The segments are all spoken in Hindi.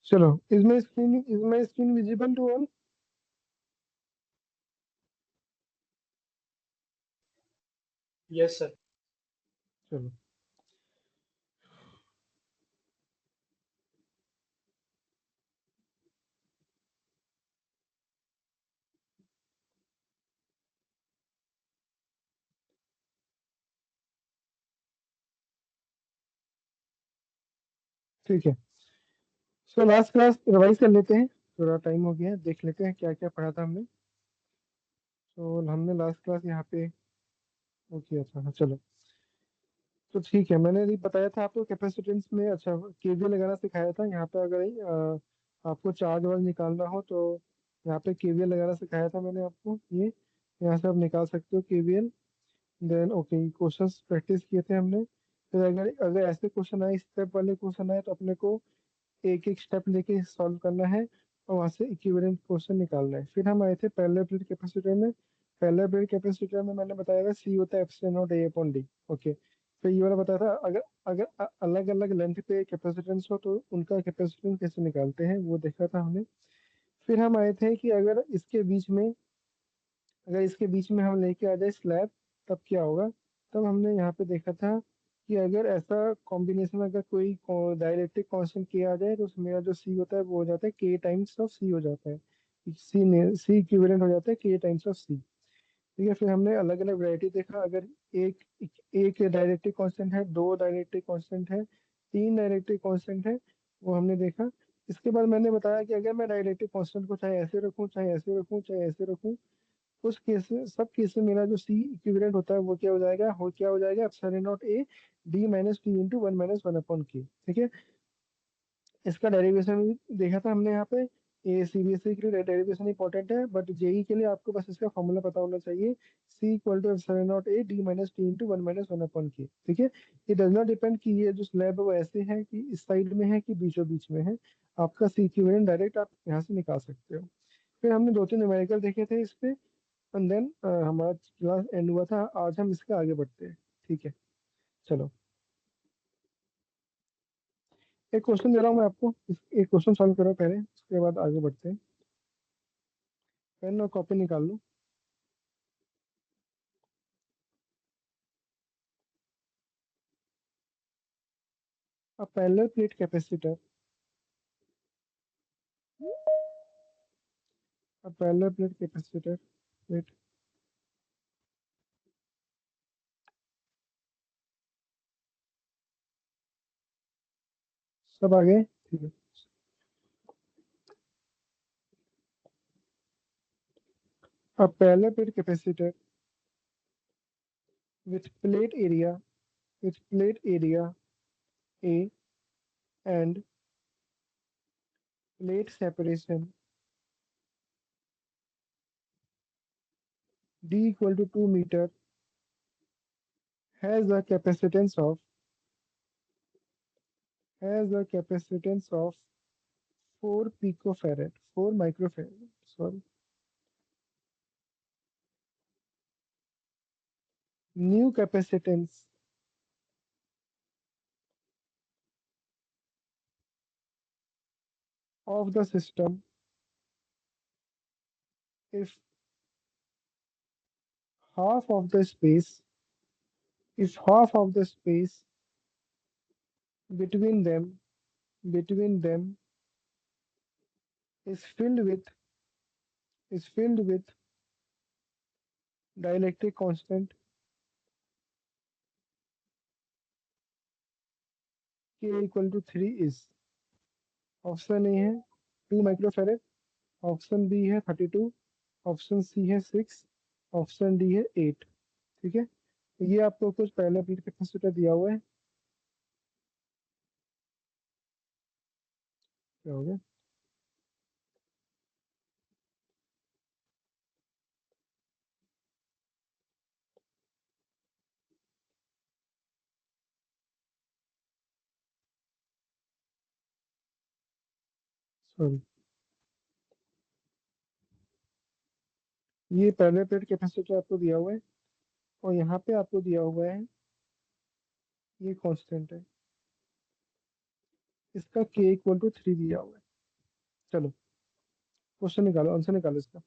चलो, is my screen visible to all? Yes sir. चलो, ठीक है। सो लास्ट क्लास रिवाइज कर लेते हैं, थोड़ा टाइम हो गया है, देख लेते हैं क्या क्या पढ़ा था हमने। तो हमने लास्ट क्लास यहाँ पे वो किया था। हाँ, चलो। तो ठीक है, मैंने अभी बताया था आपको कैपेसिटेंस में, अच्छा केवीएल लगाना सिखाया था। यहाँ पे अगर आपको चार्ज वार्ज निकालना हो तो यहाँ पे केवीएल लगाना सिखाया था मैंने आपको। ये यहाँ से आप निकाल सकते हो KVL. Then okay, questions practice किए थे हमने। फिर अगर अगर ऐसे क्वेश्चन आए, स्टेप वाले क्वेश्चन आए, तो अपने को एक एक स्टेप लेके सॉल्व करना है और वहां से इक्विवेलेंट क्वेश्चन निकालना है। फिर हम आए थे पैरेलल प्लेट कैपेसिटर में। पैरेलल प्लेट कैपेसिटर में मैंने बताया था सी होता है epsilon naught A upon D. Okay, फिर ये वाला बताया था, अगर अगर अलग अलग लेंथ पे कैपेसिटेंस हो तो उनका कैपेसिटेंस कैसे निकालते हैं, वो देखा था हमने। फिर हम आए थे कि अगर इसके बीच में हम लेके आ जाए स्लैब, तब क्या होगा। तब हमने यहाँ पे देखा था कि अगर ऐसा कॉम्बिनेशन, अगर कोई डाइलेक्ट्रिक कांस्टेंट के आ जाए, तो उसमें मेरा जो सी होता है वो हो जाता है के टाइम्स ऑफ सी हो जाता है। सी इक्विवेलेंट हो जाता है के टाइम्स ऑफ सी। ठीक है, फिर हमने अलग अलग वैरायटी देखा। अगर एक एक डायरेक्टिव कांस्टेंट है, दो डायरेक्टिव कांस्टेंट है, तीन डायरेक्टिव कांस्टेंट है, वो हमने देखा। इसके बाद मैंने बताया कि अगर मैं डायरेक्टिव कांस्टेंट को चाहे ऐसे रखूं, चाहे ऐसे रखूं, चाहे ऐसे रखूं, उस केस में, सब केस में मेरा जो सी इक्विवेलेंट होता है वो क्या हो जाएगा, epsilon naught A D minus T into one minus one upon K. ठीक है, इसका डेरिवेशन भी देखा था हमने यहाँ पे। ये सीबीएसई के लिए डेरिवेशन इंपॉर्टेंट है, बट जेई के लिए आपको बस इसका फॉर्मूला पता होना चाहिए। C equal to epsilon naught A D minus T into one minus one upon K. ठीक है, ये डज नॉट डिपेंड कि ये जो स्लैब है वो ऐसे है कि इस साइड में है कि बीचों बीच में है। आपका सी इक्विवेलेंट डायरेक्ट आप यहाँ से निकाल सकते हो। फिर हमने दो तीन न्यूमेरिकल देखे थे इस पे, एंड देन हमारा क्लास एंड हुआ था। आज हम इसके आगे बढ़ते हैं। ठीक है, चलो। एक क्वेश्चन दे रहा हूँ मैं आपको, एक क्वेश्चन सॉल्व करो पहले, उसके बाद आगे बढ़ते हैं। पेन और कॉपी निकाल लो। अब पैरेलल प्लेट कैपेसिटर, अब पैरेलल प्लेट कैपेसिटर, वेट, सब आ गए? ठीक है। अब parallel plate capacitor with plate area with plate area A and plate separation D equal to 2 meter has a capacitance of has a capacitance of 4 picofarad, 4 microfarad, sorry. New capacitance of the system if half of the space half of the space between them between them is filled with is filled with dielectric constant k equal to 3 is। Option A है 2 माइक्रोफेरेड, ऑप्शन बी है 32, ऑप्शन सी है 6, ऑप्शन डी है 8। ठीक है, तो ये आपको कुछ पहले प्लेट कैपेसिटर दिया हुआ है। क्या हो गया? सॉरी, ये पहले प्लेट कैपेसिटर आपको दिया हुआ है, और यहाँ पे आपको दिया हुआ है, ये कांस्टेंट है, इसका के इक्वल टू 3 दिया हुआ है। चलो क्वेश्चन निकालो, आंसर निकालो इसका।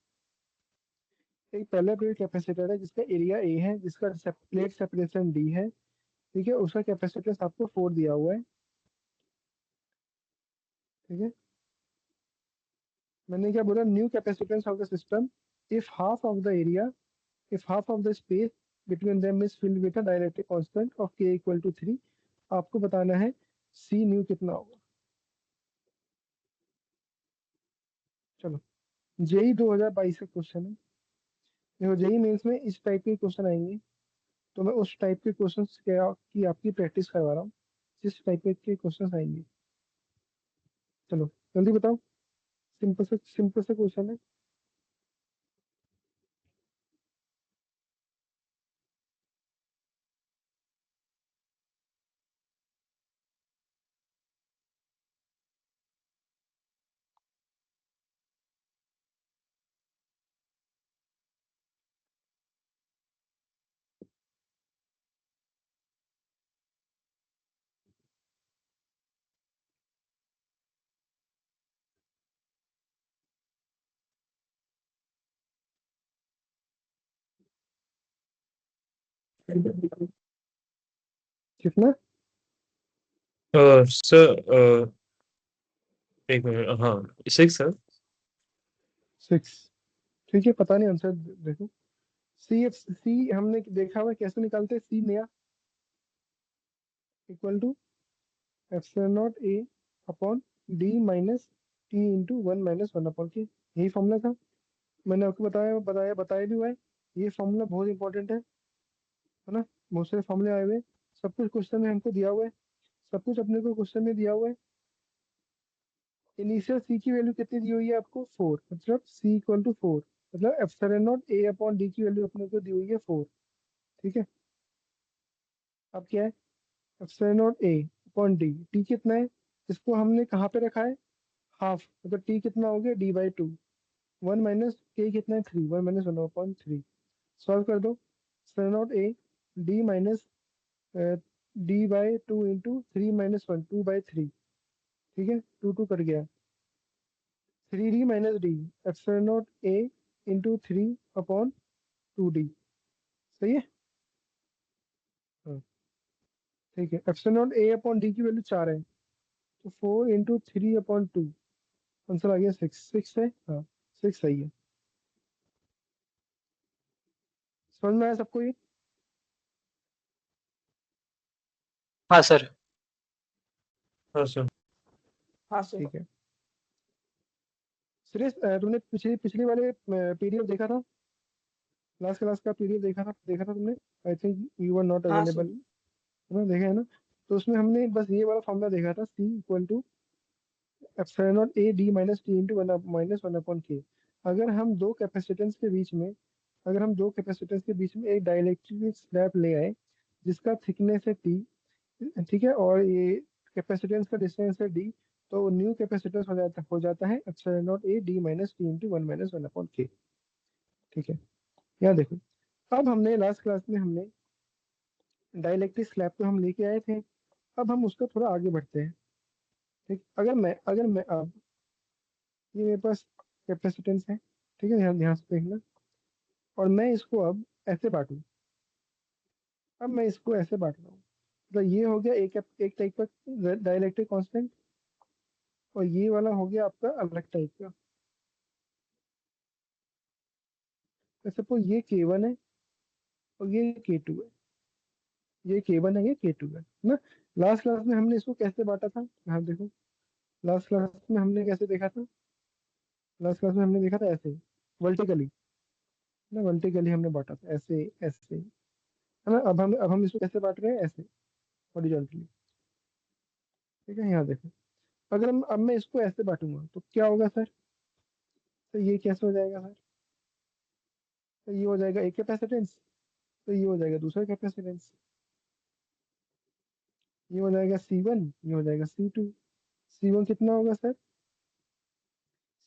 एक पहला प्लेट कैपेसिटर है जिसका एरिया ए है, जिसका प्लेट सेपरेशन डी है, ठीक है, उसका कैपेसिटेंस आपको 4 दिया हुआ है, ठीक है। मैंने क्या बोला, new capacitance of the system if half of the area, if half of the space between them is filled with a dielectric constant of k equal to 3। आपको बताना है सी न्यू कितना होगा। चलो, जेई 2022 का क्वेश्चन है। देखो, जेई मेंस में इस टाइप के क्वेश्चन आएंगे, तो मैं उस टाइप के क्वेश्चन की आपकी प्रैक्टिस करवा रहा हूँ, जिस टाइप के क्वेश्चन आएंगे। चलो जल्दी बताओ, सिंपल से क्वेश्चन है। कितना? सर एक मिनट, हाँ 6 सर। 6, ठीक है, पता नहीं आंसर। देखो, सी हमने देखा हुआ कैसे निकालते हैं, सी नया equal to epsilon naught A upon D minus T into 1 minus 1 upon K, यही फॉर्मूला था। मैंने आपको बताया भी हुआ है। ये फॉर्मूला बहुत इंपॉर्टेंट है ना। बहुत सारे फॉर्मूले आए हुए हैं, सब कुछ क्वेश्चन में हमको दिया हुआ है, सब कुछ अपने को क्वेश्चन में दिया हुआ है। इनिशियल सी की वैल्यू कितनी दी हुई है आपको, 4, मतलब सी इक्वल टू 4, मतलब epsilon naught A upon D की वैल्यू अपने को दी हुई है 4, ठीक है। अब क्या है, epsilon naught A upon D, T कितना है, इसको हमने कहाँ पे रखा है, हाफ, मतलब टी कितना हो गया, d/2, 1 माइनस के कितना है, 3, 1 माइनस 1/3। सॉल्व कर दो, epsilon naught A D minus d/2 into 3 minus 1, 2/3, ठीक है, 2 कट गया, 3d minus D, epsilon naught ए इंटू 3/2d, सही है। हाँ, ठीक है, epsilon naught A upon D की वैल्यू 4 है, तो 4 इंटू 3/2, आंसर आ गया 6, 6 है, हाँ 6 सही है। समझ में आया सबको ये? हाँ सर। हाँ सर। हाँ सर। ठीक है। सुरेश, तुमने पिछली पिछली वाले पीडीएफ देखा था, लास्ट क्लास का पीडीएफ देखा था तुमने? I think you were not हाँ अवेलेबल, सर। है ना, देखा है ना। तो उसमें हमने बस ये वाला फॉर्मूला देखा था, C equal to epsilon naught A D minus T into 1 minus 1 upon K. अगर हम दो कैपेसिटेंस के बीच में अगर हम दो कैपेसिटेंस के बीच में एक डाइलेक्ट्रिक स्लैब ले आए जिसका थिकनेस है टी, ठीक है, और ये कैपेसिटेंस का डिस्टेंस है डी, तो न्यू कैपेसिटेंस हो जाता है epsilon naught A D minus T into 1 minus 1 upon K, ठीक है। यहाँ देखो, अब हमने लास्ट क्लास में हमने डाइलेक्ट्रिक स्लैब तो हम लेके आए थे, अब हम उसका थोड़ा आगे बढ़ते हैं, ठीक। अगर मैं अब ये मेरे पास कैपेसिटेंस है, ठीक है, ध्यान ध्यान से देखना, और मैं इसको अब ऐसे बांटूं, अब मैं इसको ऐसे बांट रहा हूँ, तो ये हो गया एक टाइप का डाइलेक्ट्रिक कांस्टेंट, और ये वाला हो गया आपका अलग टाइप का। तो सपोज ये K1 है और ये K2 है, ये K1 है, ये K2 है ना। लास्ट क्लास में हमने इसको कैसे बांटा था, हाँ देखो, लास्ट क्लास में हमने कैसे देखा था, लास्ट क्लास में हमने देखा था ऐसे, वर्टिकली ना, वर्टिकली हमने बांटा था, ऐसे ऐसे, है ना। अब हम इसको कैसे बांट रहे हैं, ऐसे, हॉरिजॉन्टली, ठीक है। यहाँ देखो, अगर अब मैं इसको ऐसे बांटूंगा तो क्या होगा सर, तो ये कैसे हो जाएगा सर, तो ये हो जाएगा एक कैपेसिटेंस, तो ये हो जाएगा दूसरा कैपेसिटेंस, ये हो जाएगा C1, ये हो जाएगा C2। C1 कितना होगा सर,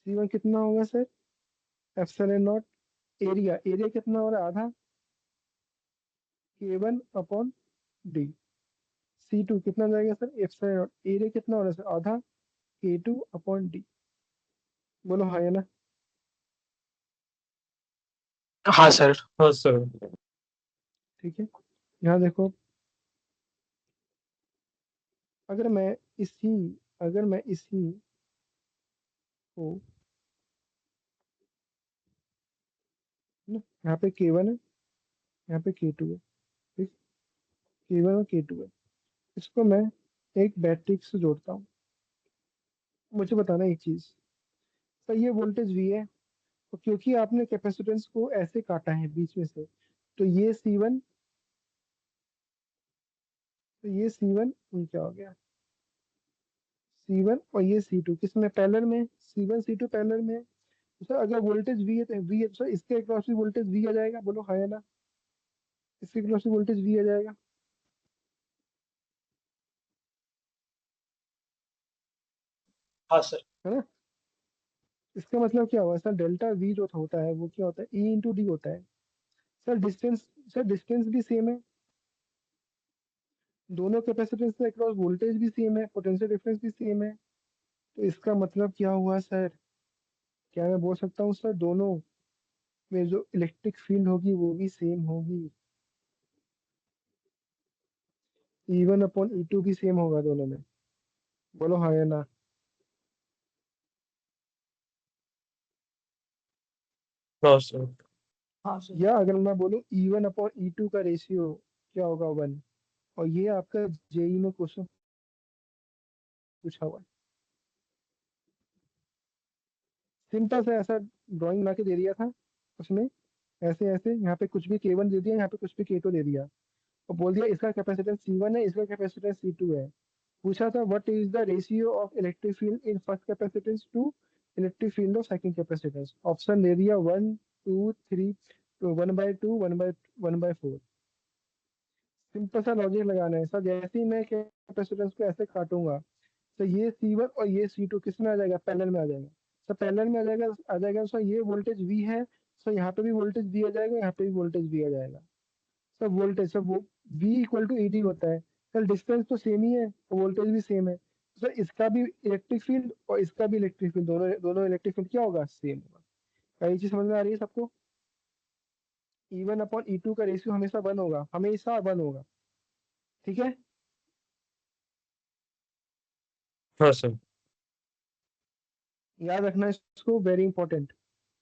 C1 कितना होगा sir, epsilon not area, area कितना हो रहा है, आधा, K1/D। C2 कितना हो जाएगा सर, एप्सिलॉन नॉट एरिया कितना हो रहा है सर, आधा, K2/D, बोलो हाँ या ना। हाँ सर। हाँ सर। ठीक है, यहाँ देखो, अगर मैं इसी अगर मैं इसी को ना, यहाँ पे K1 है, यहाँ पे K2 है, ठीक, K1 और K2 है, इसको मैं एक बैटरी से जोड़ता हूँ। मुझे बताना एक चीज, सर ये वोल्टेज V है, तो क्योंकि आपने कैपेसिटेंस को ऐसे काटा है बीच में से, तो ये C1, तो ये C1 ये क्या हो गया, C1 और ये C2 किस में पैरेलल में, C1 C2 पैरेलल में है। तो सर अगर वोल्टेज V है तो V है, तो सर इसके अक्रॉस भी वोल्टेज V आ जाएगा, बोलो हाँ या ना, इसके अक्रॉस भी वोल्टेज V आ जाएगा, हाँ सर। है ना। इसका मतलब क्या हुआ सर, डेल्टा V जो होता है वो क्या होता है, E इंटू डी होता है। सर डिस्टेंस, सर डिस्टेंस भी सेम है, दोनों कैपेसिटेंस के अक्रॉस वोल्टेज भी सेम है, पोटेंशियल डिफरेंस भी सेम है, तो इसका मतलब क्या हुआ सर, क्या मैं बोल सकता हूँ सर दोनों में जो इलेक्ट्रिक फील्ड होगी वो भी सेम होगी, E1/E2 भी सेम होगा दोनों में, बोलो हाँ या ना। हाँ सर। हाँ सर। या अगर मैं बोलूँ E1/E2 का रेशियो क्या होगा 1, और ये आपका जेई में क्वेश्चन पूछा हुआ है, सिंपल सा ऐसा ड्राइंग बना के दे दिया था उसमें, ऐसे ऐसे यहाँ पे कुछ भी K1 दे दिया, यहाँ पे कुछ भी K2 दे दिया, और बोल दिया इसका कैपेसिटेंस C1 है, इसका कैपेसिटेंस C2 है। पूछा था what is the ratio of electric field in first capacitance to electric field of second capacitance, option दे दिया 1 2 3, तो 1/2 1/4। सिंपल सा लॉजिक लगाना है सर, जैसे ही मैं कैपेसिटेंस को ऐसे काटूंगा, तो ये C1 और ये C2 किस में आ जाएगा, पैरेलल में आ जाएगा। सर पैरेलल में आ जाएगा सर, ये वोल्टेज V है, सर यहाँ पे भी वोल्टेज V आ जाएगा, यहाँ पे भी वोल्टेज V आ जाएगा। सर वोल्टेज, सर वो V इक्वल टू ED होता है, सर डिस्टेंस तो सेम ही है, वोल्टेज भी सेम है, सर इसका भी इलेक्ट्रिक फील्ड और इसका भी इलेक्ट्रिक फील्ड, दोनों दोनों इलेक्ट्रिक फील्ड क्या होगा, सेम होगा। क्या ये चीज समझ में आ रही है सबको, E1/E2 का रेशियो हमेशा 1 होगा, हमेशा 1 होगा, ठीक है। हाँ सर। याद रखना इसको, वेरी इंपॉर्टेंट,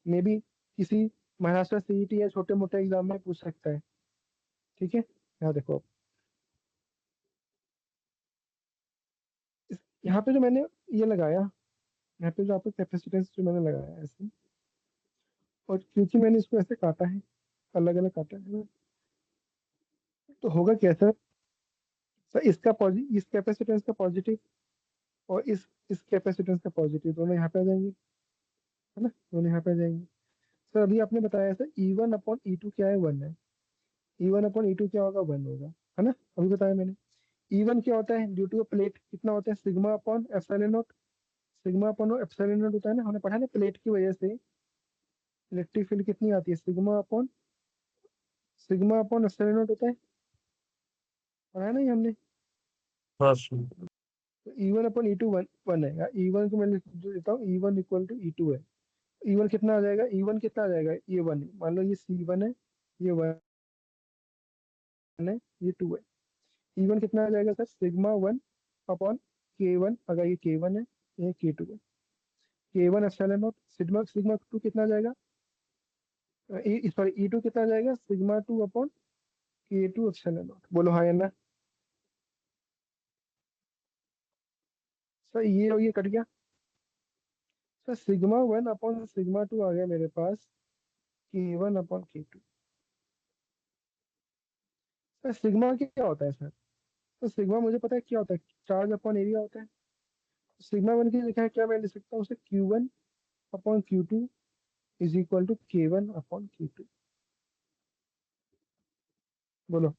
मे बी किसी महाराष्ट्र सीईटी या छोटे मोटे एग्जाम में पूछ सकता है, ठीक है। यहाँ देखो अब, यहाँ पे जो मैंने ये लगाया, यहाँ पे जो आपको कैपेसिटेंस जो मैंने लगाया ऐसे, और क्योंकि मैंने इसको ऐसे काटा है, अलग अलग काटा है ना, तो होगा क्या सर, सर इसका इस कैपेसिटेंस का पॉजिटिव और इस कैपेसिटेंस का पॉजिटिव दोनों यहाँ पे आ जाएंगे, है ना, दोनों यहाँ पे आ जाएंगे। सर अभी आपने बताया सर E1/E2 क्या है, 1 है, E1/E2 क्या होगा, 1 होगा, है ना, अभी बताया मैंने। E1 क्या होता है, ड्यू टू प्लेट कितना होता है, सिग्मा/एप्सिलॉन नॉट, सिग्मा/एप्सिलॉन नॉट होता है ना, हमने पढ़ा ना, प्लेट की वजह से इलेक्ट्रिक फील्ड कितनी आती है, सिग्मा/एप्सिलॉन नॉट होता है, पढ़ा है ना ये हमने। हाँ सर। तो E1/E2 वन है, E1 को मैं लिख देता हूँ, E1 = E2 है। E1 कितना आ जाएगा, E1 कितना आ जाएगा, ये 1 है, मान लो ये C1 है, ये 1 है, ये 2 है। E1 कितना आ जाएगा सर, सिग्मा 1/K1, अगर ये K1 है, ये K2 है, K1/एप्सिलॉन नॉट, सिग्मा 2 कितना आ जाएगा, सॉरी E2 कितना आ जाएगा, सिग्मा 2/K2/एप्सिलॉन नॉट, बोलो हाँ या ना। सर ये और ये कट गया, सर सिग्मा 1/सिग्मा 2 आ गया मेरे पास, K1/K2। सर सिग्मा क्या होता है सर, तो सिग्मा मुझे पता है क्या होता है, चार्ज अपॉन एरिया होता है। सिग्मा 1 की लिखा है क्या, मैं लिख सकता हूँ उसे Q1/Q2 = K1/K2, बोलो।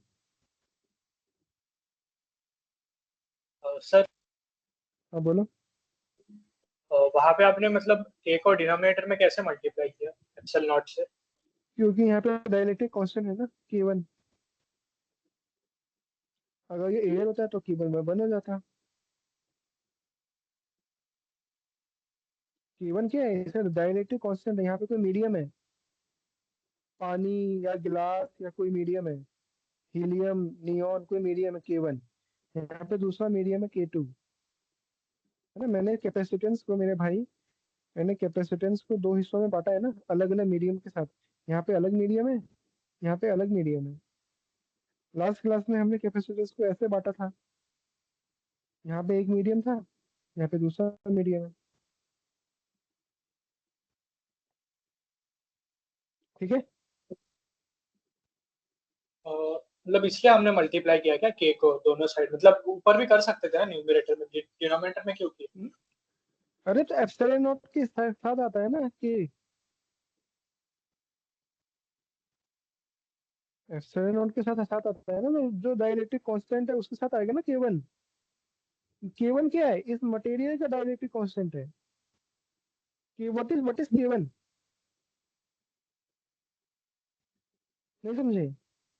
सर हाँ बोलो। वहां पे आपने मतलब ए को डिनोमिनेटर में कैसे मल्टीप्लाई किया एप्सिलॉन नॉट से? क्योंकि यहाँ पे डायलेक्ट्रिक कांस्टेंट है ना K1, अगर ये एयर होता है तो K1 में 1 हो जाता, K1 क्या है सर? डाइलेक्ट्रिक कांस्टेंट है, यहाँ पे कोई मीडियम है, पानी या गिलास या कोई मीडियम है, हीलियम, नियॉन, कोई मीडियम है K1। यहाँ पे दूसरा मीडियम है K2, है ना। मैंने कैपेसिटेंस को दो हिस्सों में बांटा है ना, अलग अलग मीडियम के साथ। यहाँ पे अलग मीडियम है, यहाँ पे अलग मीडियम है। लास्ट क्लास में हमने कैपेसिटेंस को ऐसे बांटा था, यहाँ पे एक मीडियम था, यहाँ पे दूसरा मीडियम है। ठीक है। मतलब इसलिए हमने मल्टीप्लाई किया क्या के को दोनों साइड, मतलब ऊपर भी कर सकते थे ना न्यूमरेटर में, डिनोमिनेटर में क्यों किया? अरे तो एप्सिलॉन नॉट के साथ आता है ना कि एप्सिलॉन नॉट के साथ साथ आता है ना, तो जो डाइलेक्ट्रिक कांस्टेंट है उसके साथ आएगा ना K1। K1 क्या है? इस मटेरियल का डाइलेक्ट्रिक कांस्टेंट है कि व्हाट इज K1। नहीं समझे?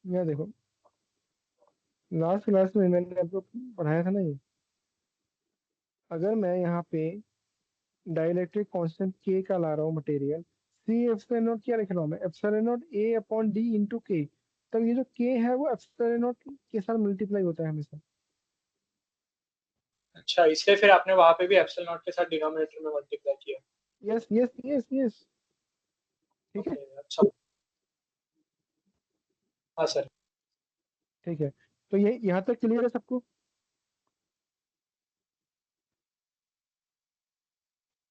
यहाँ देखो, लास्ट क्लास में मैंने आपको पढ़ाया था ना ये। अगर मैं यहाँ पे डाइलेक्ट्रिक कांस्टेंट K का ला रहा हूँ मटेरियल, C एप्सिलॉन नॉट क्या लिख रहा हूँ मैं? Epsilon naught A upon D into K। तब ये जो K है वो एप्सिलॉन नॉट के साथ मल्टीप्लाई होता है हमेशा। अच्छा, इसलिए फिर आपने वहां पे भी एप्सिलॉन नॉट के साथ डिनोमिनेटर में मल्टीप्लाई किया। Yes yes yes yes. ठीक है। ओके, अच्छा। हाँ सर। ठीक है, तो ये यहाँ तक क्लियर है सबको?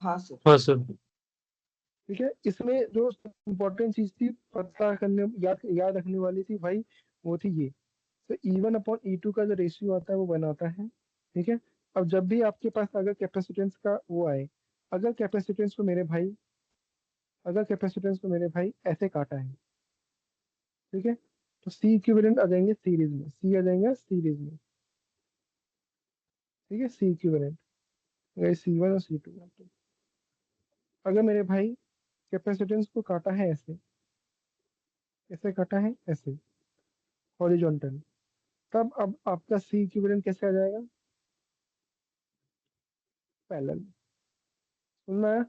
हाँ सर। हाँ सर। ठीक है, इसमें जो इम्पोर्टेंट चीज थी पता करने, याद रखने वाली थी भाई, वो थी ये। तो E1 अपॉन E2 का जो रेशियो आता है वो बनाता है। ठीक है। अब जब भी आपके पास अगर कैपेसिटेंस का वो आए, अगर कैपेसिटेंस को मेरे भाई अगर कैपेसिटेंस को मेरे भाई ऐसे काटा है, ठीक है, तो सी इक्विवेलेंट आ जाएंगे सीरीज में, सी आ जाएगा सीरीज में। ठीक है, सी इक्विवेलेंट C1 और C2। अगर मेरे भाई कैपेसिटेंस को काटा है ऐसे, ऐसे काटा है ऐसे हॉरिजॉन्टल, तब अब आपका सी इक्विवेलेंट कैसे आ जाएगा? पैरेलल। सुनना है?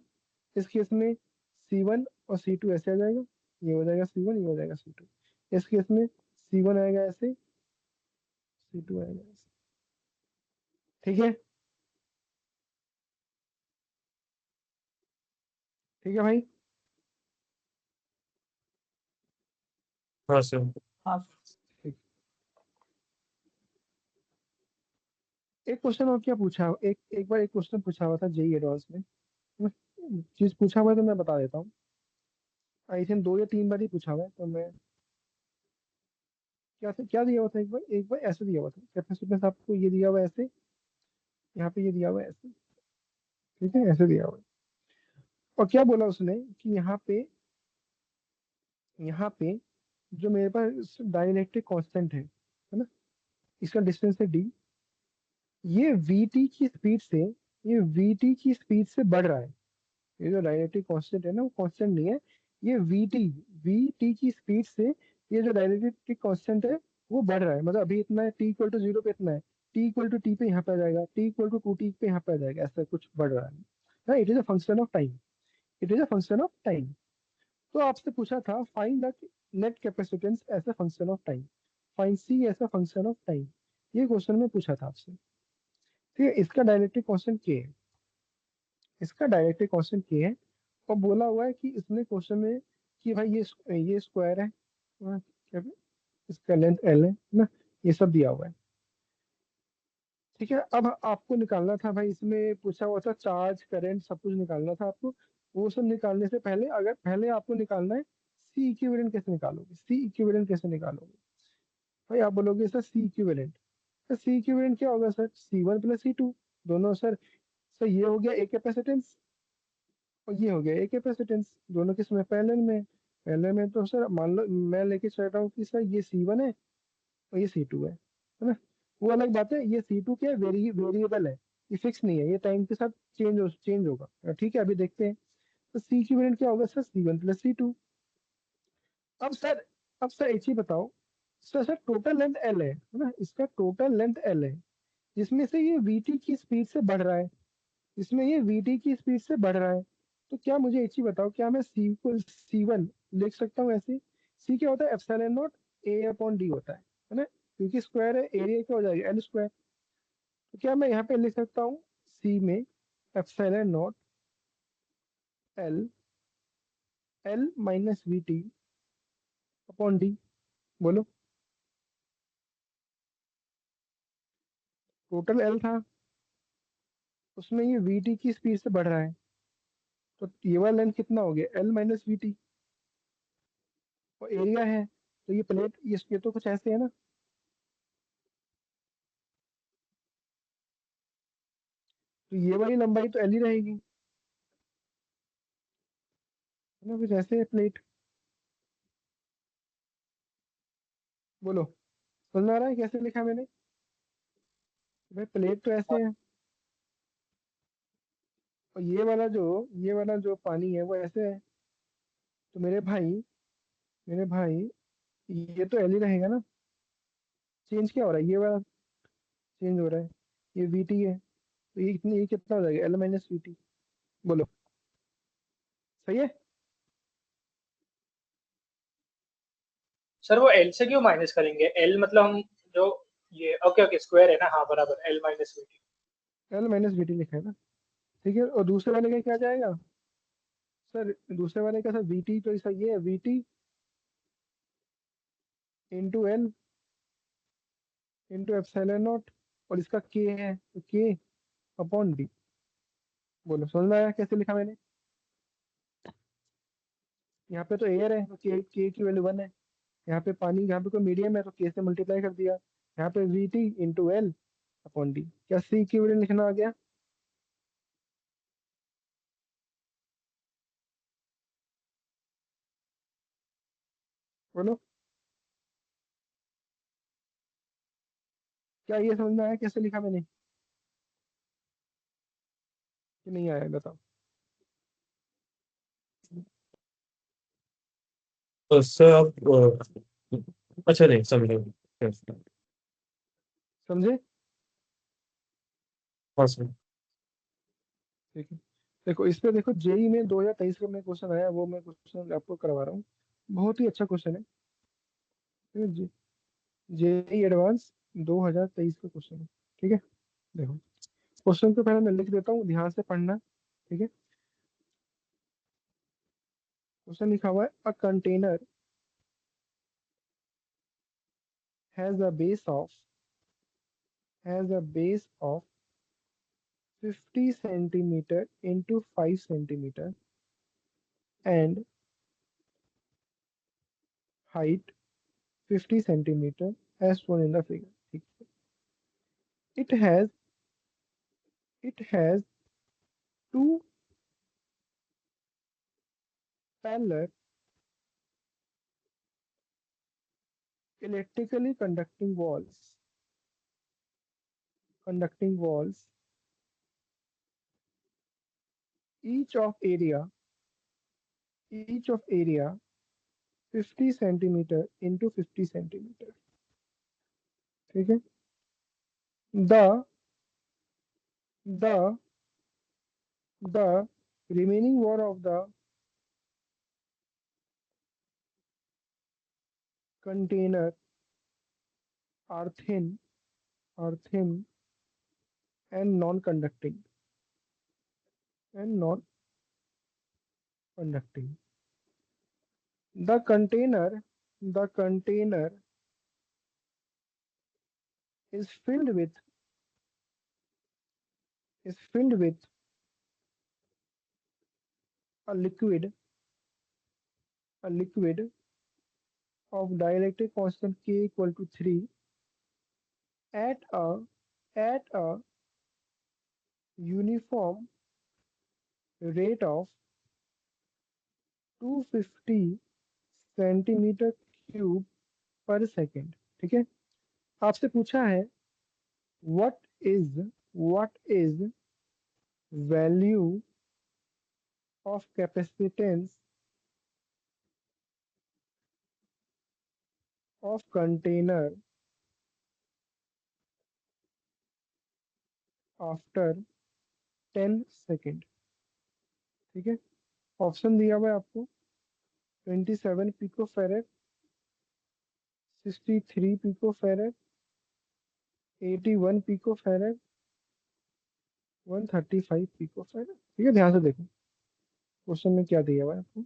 इस केस में C1 और C2 ऐसे आ जाएगा, ये हो जाएगा C1, ये हो जाएगा C2। इस केस में C1 आएगा ऐसे, C2 आएगा ऐसे। ठीक है। ठीक है भाई। हाँ सर। हाँ सर। ठीक। एक क्वेश्चन और क्या पूछा, एक बार एक क्वेश्चन पूछा हुआ था जेई एडवांस में। चीज पूछा हुआ है तो मैं बता देता हूँ। आई थिंक 2 या 3 बार ही पूछा हुआ है, तो मैं क्या दिया हुआ था, एक बार ऐसे दिया हुआ था कैपेसिटेंस आपको, ये दिया हुआ है ऐसे, यहाँ पे ये दिया हुआ है ऐसे। ठीक है, ऐसे दिया हुआ है। और क्या बोला उसने कि यहाँ पे जो मेरे पास डाइलेक्ट्रिक कांस्टेंट है ना, इसका डिस्टेंस है D। ये VT की स्पीड से ये VT की स्पीड से बढ़ रहा है। ये जो डाइलेक्ट्रिक कांस्टेंट है ना, वो कांस्टेंट नहीं है, ये VT की स्पीड से ये जो डाइलेक्ट्रिक कांस्टेंट है वो बढ़ रहा है। मतलब अभी इतना है, T=0 पे इतना है, T=T पे यहाँ पे आ जाएगा, T=2T पे यहाँ पे आ जाएगा, ऐसा कुछ बढ़ रहा है। It is a function of time, it is a function of time. तो आपसे पूछा था find the net capacitance as a function of time, find C as a function of time. ये क्वेश्चन में पूछा था आपसे। ठीक है, इसका डायरेक्ट्रिक कांस्टेंट K है, इसका डायरेक्ट्रिक कांस्टेंट K है। और बोला हुआ है कि इसने क्वेश्चन में कि भाई ये स्क्वायर है, क्या है? इसका लेंथ L है ना, ये सब दिया हुआ है। ठीक है, अब आपको निकालना था भाई, इसमें पूछा हुआ था चार्ज करंट सब कुछ निकालना था आपको। वो सब निकालने से पहले अगर पहले आपको निकालना है सी इक्विवेलेंट कैसे निकालोगे, सी इक्विवेलेंट कैसे निकालोगे? भाई आप बोलोगे सर सी इक्विवेलेंट, तो सी इक्विवेलेंट क्या होगा सर? C1 + C2। दोनों सर ये हो गया एक कैपेसिटेंस और ये हो गया एक कैपेसिटेंस, दोनों किसमें? पैरेलल में तो सर मान लो मैं लेके चल रहा हूँ कि सर ये C1 है और ये C2 है ना। वो अलग बात है, ये C2 क्या है? वेरिएबल है, ये फिक्स नहीं है, ये टाइम के साथ चेंज होगा। ठीक है, अभी देखते हैं। तो सी इक्विवेलेंट क्या होगा सर? C1 + C2। अब सर एक चीज बताओ, सर टोटल लेंथ L है ना, इसका टोटल लेंथ L है, जिसमें से ये VT की स्पीड से बढ़ रहा है, इसमें ये VT की स्पीड से बढ़ रहा है। तो क्या मुझे एक चीज बताओ, क्या मैं सी को C1 लिख सकता हूँ ऐसे? सी क्या होता है? Epsilon naught A upon D होता है ना? क्योंकि स्क्वायर है, एरिया क्या हो जाएगा? L square. तो क्या मैं यहाँ पे लिख सकता हूँ सी में epsilon naught L, L minus we T upon D? बोलो। टोटल एल था, उसमें ये वी टी की स्पीड से बढ़ रहा है, तो ये वाला लेंथ कितना हो गया? L minus we T. और एरिया है, तो ये प्लेट ये तो कुछ ऐसे है ना, तो ये वाली लंबाई तो एल ही रहेगी, है ना? कुछ ऐसे है प्लेट। बोलो, समझ में आ रहा है कैसे लिखा मैंने? भाई प्लेट तो ऐसे है, और ये वाला जो पानी है वो ऐसे है। तो मेरे भाई ये तो एल ही रहेगा ना। चेंज क्या हो रहा है? ये वाला चेंज हो रहा है, ये वी टी है, तो ये कितना हो जाएगा? L minus we T. बोलो, सही है? सर वो एल से क्यों माइनस करेंगे? एल मतलब हम जो ये ओके ओके स्क्वायर है ना, हाँ बराबर, L minus we T. L minus we T लिखा है ना, ठीक है। और दूसरे वाले का क्या जाएगा सर? दूसरे वाले का सर वी टी, तो ऐसा ये है we T into L into epsilon not, और इसका के है तो के अपॉन डी। बोलो, समझ में आया कैसे लिखा मैंने? यहाँ पे तो एयर है तो के की वैल्यू 1 है। यहाँ पे पानी, यहाँ पे कोई मीडियम है तो के से मल्टीप्लाई कर दिया। यहाँ पे we T into L upon D. क्या सी की वैल्यू लिखना आ गया? बोलो, क्या ये समझ में आया कैसे लिखा मैंने कि नहीं आया? बताओ। तो सर आप अच्छा नहीं समझे। समझे? हाँ सर। ठीक है। देखो इस पे देखो, जेई में 2023 का मैं क्वेश्चन आया, वो मैं क्वेश्चन आपको करवा रहा हूँ। बहुत ही अच्छा क्वेश्चन है, ठीक है जी। जेई एडवांस 2023 का क्वेश्चन है, ठीक है। देखो क्वेश्चन को पहले मैं लिख देता हूँ, ध्यान से पढ़ना, ठीक है। क्वेश्चन लिखा हुआ है, a container has a base of has a base of 50 centimeter into 5 centimeter and height 50 centimeter as shown in the figure, ठीक है। It has two parallel electrically conducting walls, each of area each of area 50 centimeter into 50 centimeter, ठीक है। the the the remaining wall of the container are thin and non-conducting. The container is filled with a liquid of dielectric constant K equal to 3 at a uniform rate of 250 centimetre cube per second, ठीक है। आपसे पूछा है what is value of capacitance of container after 10 second, ठीक है। ऑप्शन दिया हुआ है आपको 27 pico farad, 63 pico farad, 81 pico farad, 135 pico farad. ठीक है, ध्यान से देखो क्वेश्चन में क्या दिया हुआ है आपको।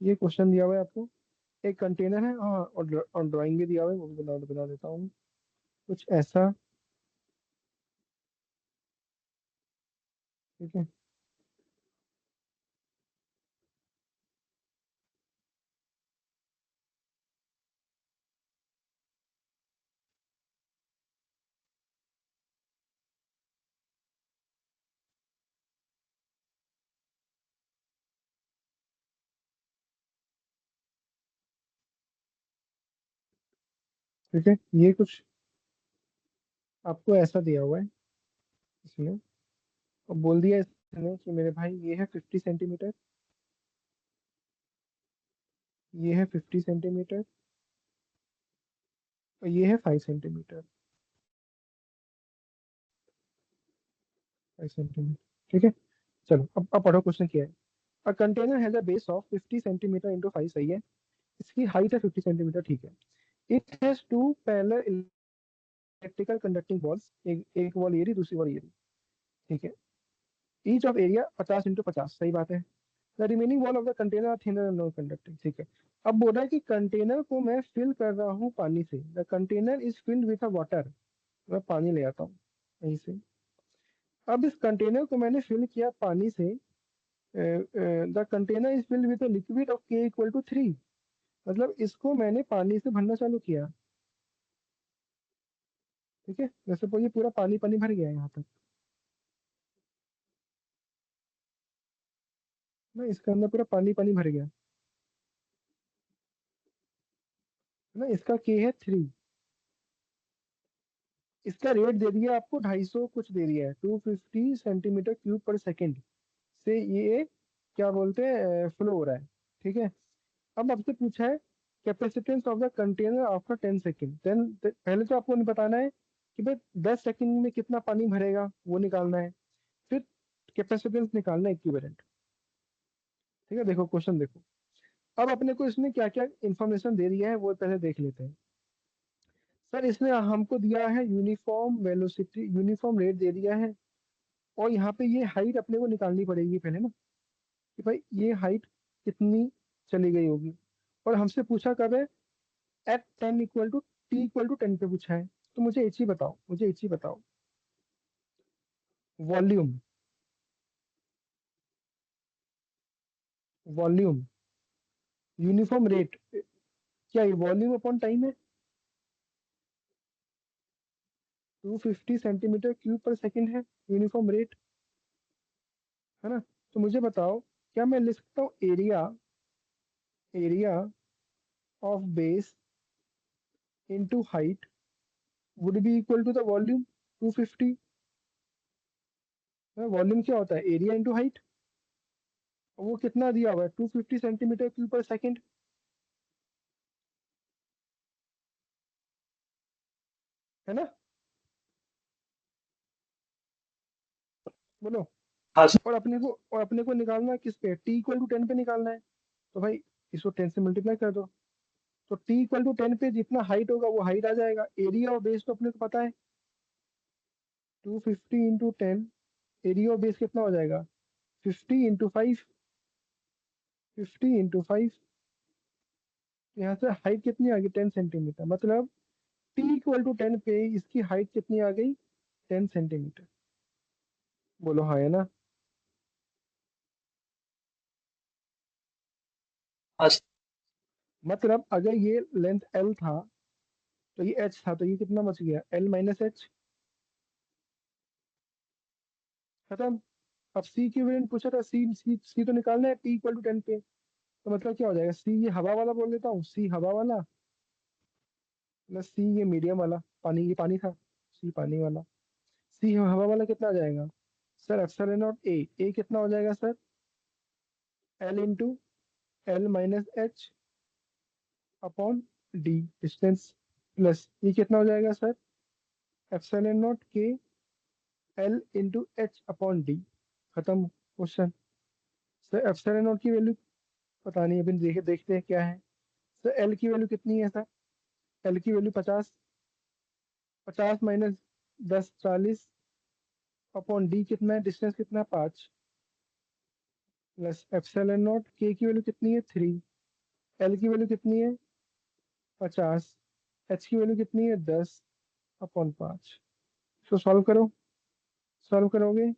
ये क्वेश्चन दिया हुआ है आपको, एक कंटेनर है, हाँ, और ड्राइंग भी दिया हुआ है, वो भी बना देता हूँ कुछ ऐसा। ठीक है, ठीक है, ये कुछ आपको ऐसा दिया हुआ है इसमें, और बोल दिया इसने कि मेरे भाई ये है 50 सेंटीमीटर, ये है 50 सेंटीमीटर, और ये है 5 सेंटीमीटर, 5 सेंटीमीटर। ठीक है, चलो अब पढ़ो क्वेश्चन क्या है। A container has a base of 50 centimetre into 5, सही है। इसकी हाइट है 50 सेंटीमीटर, ठीक है। It has two parallel electrical conducting walls, एक वॉल ये रही, दूसरी वॉल ये रही। ठीक है, ईच ऑफ एरिया 50 × 50, सही बात है। The remaining wall of the container are thinner and non conducting, ठीक है। अब बोल रहा है कि कंटेनर को मैं फिल कर रहा हूँ पानी से, the container is filled with a water, मैं पानी ले आता हूँ यहीं से। अब इस कंटेनर को मैंने फिल किया पानी से, the container is filled with a liquid of K = 3, मतलब इसको मैंने पानी से भरना चालू किया। ठीक है, जैसे ये पूरा पानी पानी भर गया है यहाँ तक ना, इसके अंदर पूरा पानी पानी भर गया है ना। इसका K है 3, इसका रेट दे दिया आपको 250 कुछ दे दिया है, 250 सेंटीमीटर क्यूब पर सेकेंड से ये क्या बोलते हैं फ्लो हो रहा है। ठीक है, अब आपसे पूछा है capacitance of the container after 10 second, then पहले तो आपको बताना है कि भाई 10 सेकेंड में कितना पानी भरेगा, वो निकालना है, फिर कैपेसिटेंस निकालना है इक्विवेलेंट। ठीक है, देखो क्वेश्चन देखो। अब अपने को इसने क्या क्या इंफॉर्मेशन दे दिया है वो पहले देख लेते हैं। सर इसने हमको दिया है यूनिफॉर्म वेलोसिटी, यूनिफॉर्म रेट दे दिया है, और यहाँ पे ये हाइट अपने को निकालनी पड़ेगी पहले ना, कि भाई ये हाइट कितनी चली गई होगी। और हमसे पूछा कब है, एट 10 = T = 10 पे पूछा है। तो मुझे एक चीज बताओ, मुझे एक चीज बताओ, वॉल्यूम, वॉल्यूम यूनिफॉर्म रेट, क्या ये वॉल्यूम अपॉन टाइम है? 250 सेंटीमीटर क्यूब पर सेकेंड है यूनिफॉर्म रेट, है ना। तो मुझे बताओ, क्या मैं लिख सकता हूँ area, area of base into height would be equal to the volume 250। Volume क्या होता है, एरिया इंटू हाइट, वो कितना दिया हुआ है 250 सेंटीमीटर क्यूब पर सेकेंड, है ना, बोलो। हाँ सर। और अपने को निकालना है किस पे, T = 10 पे निकालना है। तो भाई इसको 10 से मल्टीप्लाई कर दो, तो T = 10 पे जितना हाइट होगा वो हाइट आ जाएगा। एरिया और बेस तो अपने को पता है, 250 × 10, एरिया और बेस कितना हो जाएगा, 50 × 5, 50 × 5। यहाँ से हाइट कितनी आ गई, 10 सेंटीमीटर, मतलब T = 10 पे इसकी हाइट कितनी आ गई, 10 सेंटीमीटर। बोलो हाँ, है ना। हाँ सर। मतलब अगर ये लेंथ L था तो ये H था, तो ये कितना बच गया, L - H, खत्म। अब C की वैल्यू पूछा था, C तो निकालना है T = 10 पे, तो मतलब क्या हो जाएगा, C ये हवा वाला बोल देता हूँ, C हवा वाला प्लस C ये मीडियम वाला, पानी, ये पानी था, C पानी वाला, C हवा वाला कितना आ जाएगा सर, ε0 A कितना हो जाएगा sir, L × L - H upon D distance, plus ये कितना हो जाएगा sir, ε0 K L × H upon D। खत्म क्वेश्चन, सर एप्सिलॉन नॉट की वैल्यू पता नहीं, अभी देखते हैं क्या है। सर एल की वैल्यू कितनी है सर? एल की वैल्यू 50, 50 माइनस 10 40 अपॉन डी कितना है, डिस्टेंस कितना है 5, प्लस एप्सिलॉन नॉट। के की वैल्यू कितनी है 3, एल की वैल्यू कितनी है 50, एच की वैल्यू कितनी है 10 अपॉन 5। तो सॉल्व करो, सॉल्व करोगे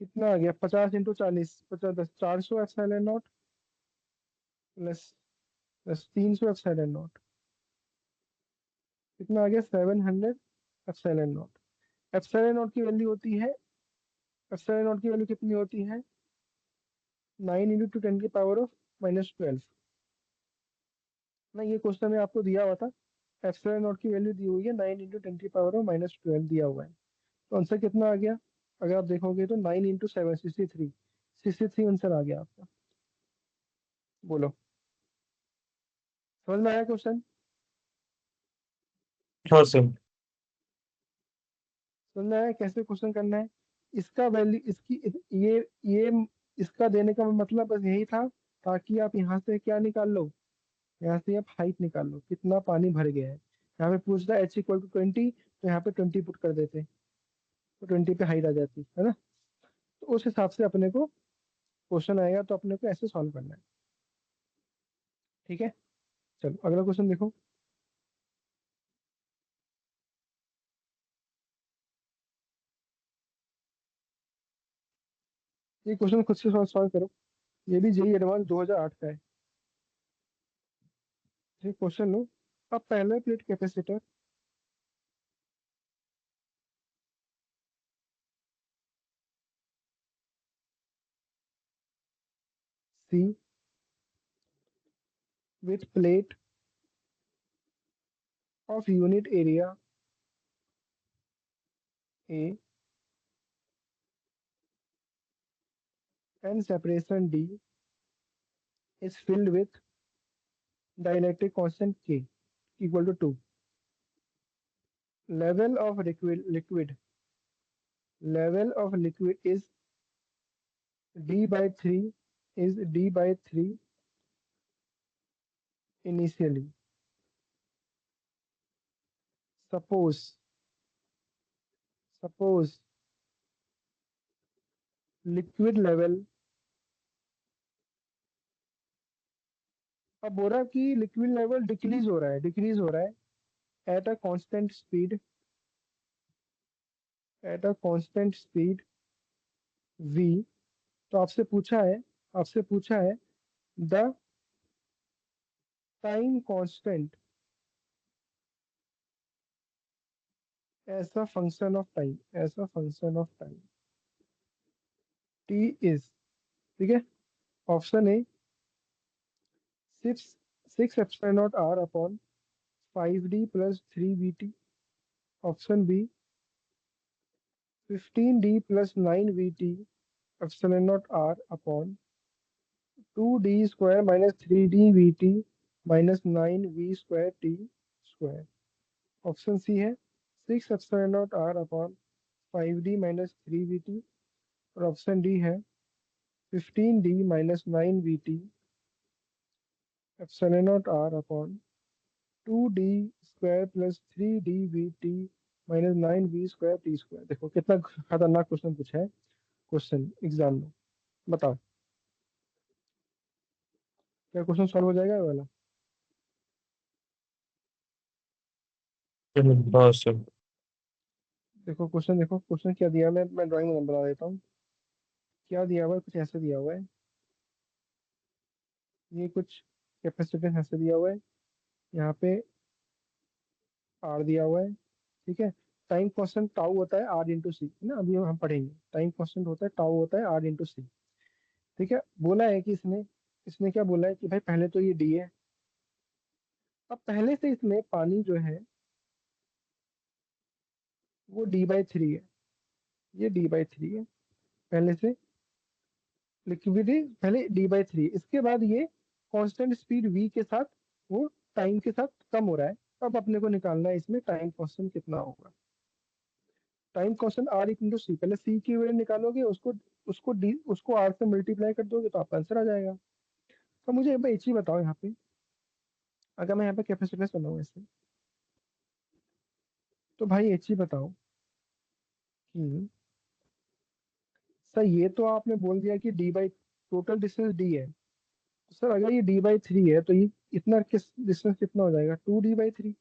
कितना आ गया, 50 into 40, 50 10 400 epsilon not plus plus 300 epsilon not, कितना आ गया 700 एप्सिलॉन नॉट। एप्सिलॉन नॉट की वैल्यू होती है, एप्सिलॉन नॉट की वैल्यू कितनी होती है 9 इंटू 10 की पावर ऑफ -12 ना। ये क्वेश्चन में आपको दिया हुआ था, एप्सिलॉन नॉट की वैल्यू दी हुई है 9 इंटू 10 की पावर ऑफ -12 दिया हुआ है। तो आंसर कितना आ गया, अगर आप देखोगे तो 9 इंटू 7 63, 63 आंसर आ गया आपका। बोलो, समझ में आया क्वेश्चन? हाँ सर। समझ में आया कैसे क्वेश्चन करना है? इसका वैल्यू इसकी ये इसका देने का मतलब बस यही था, ताकि आप यहाँ से क्या निकाल लो, यहाँ से आप हाइट निकाल लो, कितना पानी भर गया है। यहाँ पे पूछता है h इक्वल टू 20, तो यहाँ पे 20 पुट कर देते, तो 20 पे हाइट आ जाती है ना। तो उस हिसाब से अपने को क्वेश्चन आएगा, तो अपने को ऐसे सॉल्व करना है। ठीक है, चलो अगला क्वेश्चन देखो। ये क्वेश्चन खुद से सॉल्व करो, ये भी जेई एडवांस 2008 का है। ये क्वेश्चन लो। अब पहले plate capacitor C with plate of unit area A and separation D is filled with dielectric constant K equal to 2. Level of liquid is D by 3 initially. Suppose liquid level, अब बोल रहा है कि लिक्विड लेवल डिक्रीज हो रहा है at a constant speed v। तो आपसे पूछा है the time constant as a function of time t is, ठीक है। Option A 6 epsilon naught r upon 5d plus 3vt। Option B 15d plus 9vt epsilon naught r upon 2d square minus 3dvt minus 9v square t square. Option C है 6 epsilon naught r upon 5d minus 3vt, और ऑप्शन डी है 15d minus 9vt epsilon naught r upon 2d square plus 3dvt minus 9v square T square. देखो कितना खतरनाक क्वेश्चन पूछा है, क्वेश्चन एग्जाम में। बताओ क्या क्वेश्चन सॉल्व हो जाएगा ये वाला? हाँ सर। देखो क्वेश्चन क्या दिया है, मैं ड्राइंग में बना देता हूँ। क्या दिया हुआ है, कुछ ऐसे दिया हुआ है, ये कुछ कैपेसिटेंस ऐसे दिया हुआ है, यहाँ पे आर दिया हुआ है, ठीक है। टाइम कांस्टेंट टाउ होता है आर इंटू सी, है ना, अभी हम पढ़ेंगे। टाइम कांस्टेंट होता है टाउ होता है आर इंटू सी, ठीक है। बोला है कि इसने इसने क्या बोला है कि भाई पहले तो ये डी है। अब पहले से इसमें पानी जो है वो d/3 है, ये d/3 है पहले से। लिक्विड पहले d/3, इसके बाद ये कांस्टेंट स्पीड v के साथ वो टाइम के साथ कम हो रहा है। अब अपने को निकालना है इसमें टाइम कांस्टेंट कितना होगा। Time constant R equal to C, पहले सी की वैल्यू निकालोगे, उसको आर से मल्टीप्लाई कर दोगे तो आपका आंसर आ जाएगा। तो मुझे एक चीज बताओ यहाँ पे, अगर मैं यहाँ पे कैपेसिटेंस बनाऊँ ऐसे, तो भाई एक चीज बताओ कि सर ये तो आपने बोल दिया कि D by total distance D है, सर अगर ये डी बाई थ्री है तो ये इतना किस डिस्टेंस कितना हो जाएगा, 2d/3।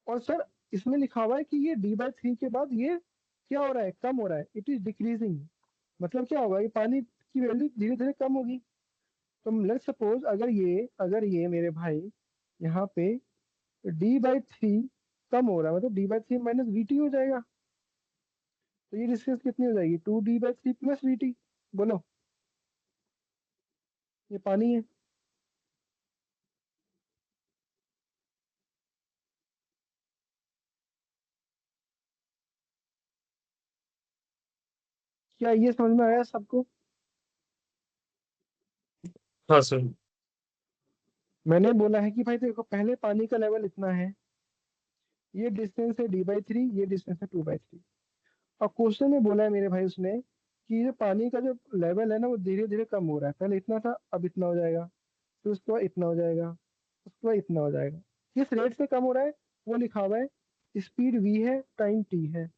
और सर इसमें लिखा हुआ है कि ये d/3 के बाद ये क्या हो रहा है, कम हो रहा है, इट इज डिक्रीजिंग। मतलब क्या होगा, ये पानी की वैल्यू धीरे धीरे कम होगी। तो लेट्स सपोज अगर ये मेरे भाई यहाँ पे d/3 कम हो रहा है, मतलब d/3 माइनस वीटी हो जाएगा। तो ये डिस्टेंस कितनी हो जाएगी, 2d/3 प्लस वीटी। बोलो, ये पानी है। क्या ये समझ में आया सबको? हाँ सर। मैंने बोला है कि भाई देखो, पहले पानी का लेवल इतना है, ये डिस्टेंस है d/3, ये डिस्टेंस है 2/3। और क्वेश्चन में बोला है मेरे भाई उसने कि ये पानी का जो लेवल है ना वो धीरे धीरे कम हो रहा है, पहले इतना था अब इतना हो जाएगा, फिर उसके बाद इतना हो जाएगा, उसके बाद इतना हो जाएगा। किस रेट से कम हो रहा है वो लिखा हुआ है, स्पीड v है, टाइम t है।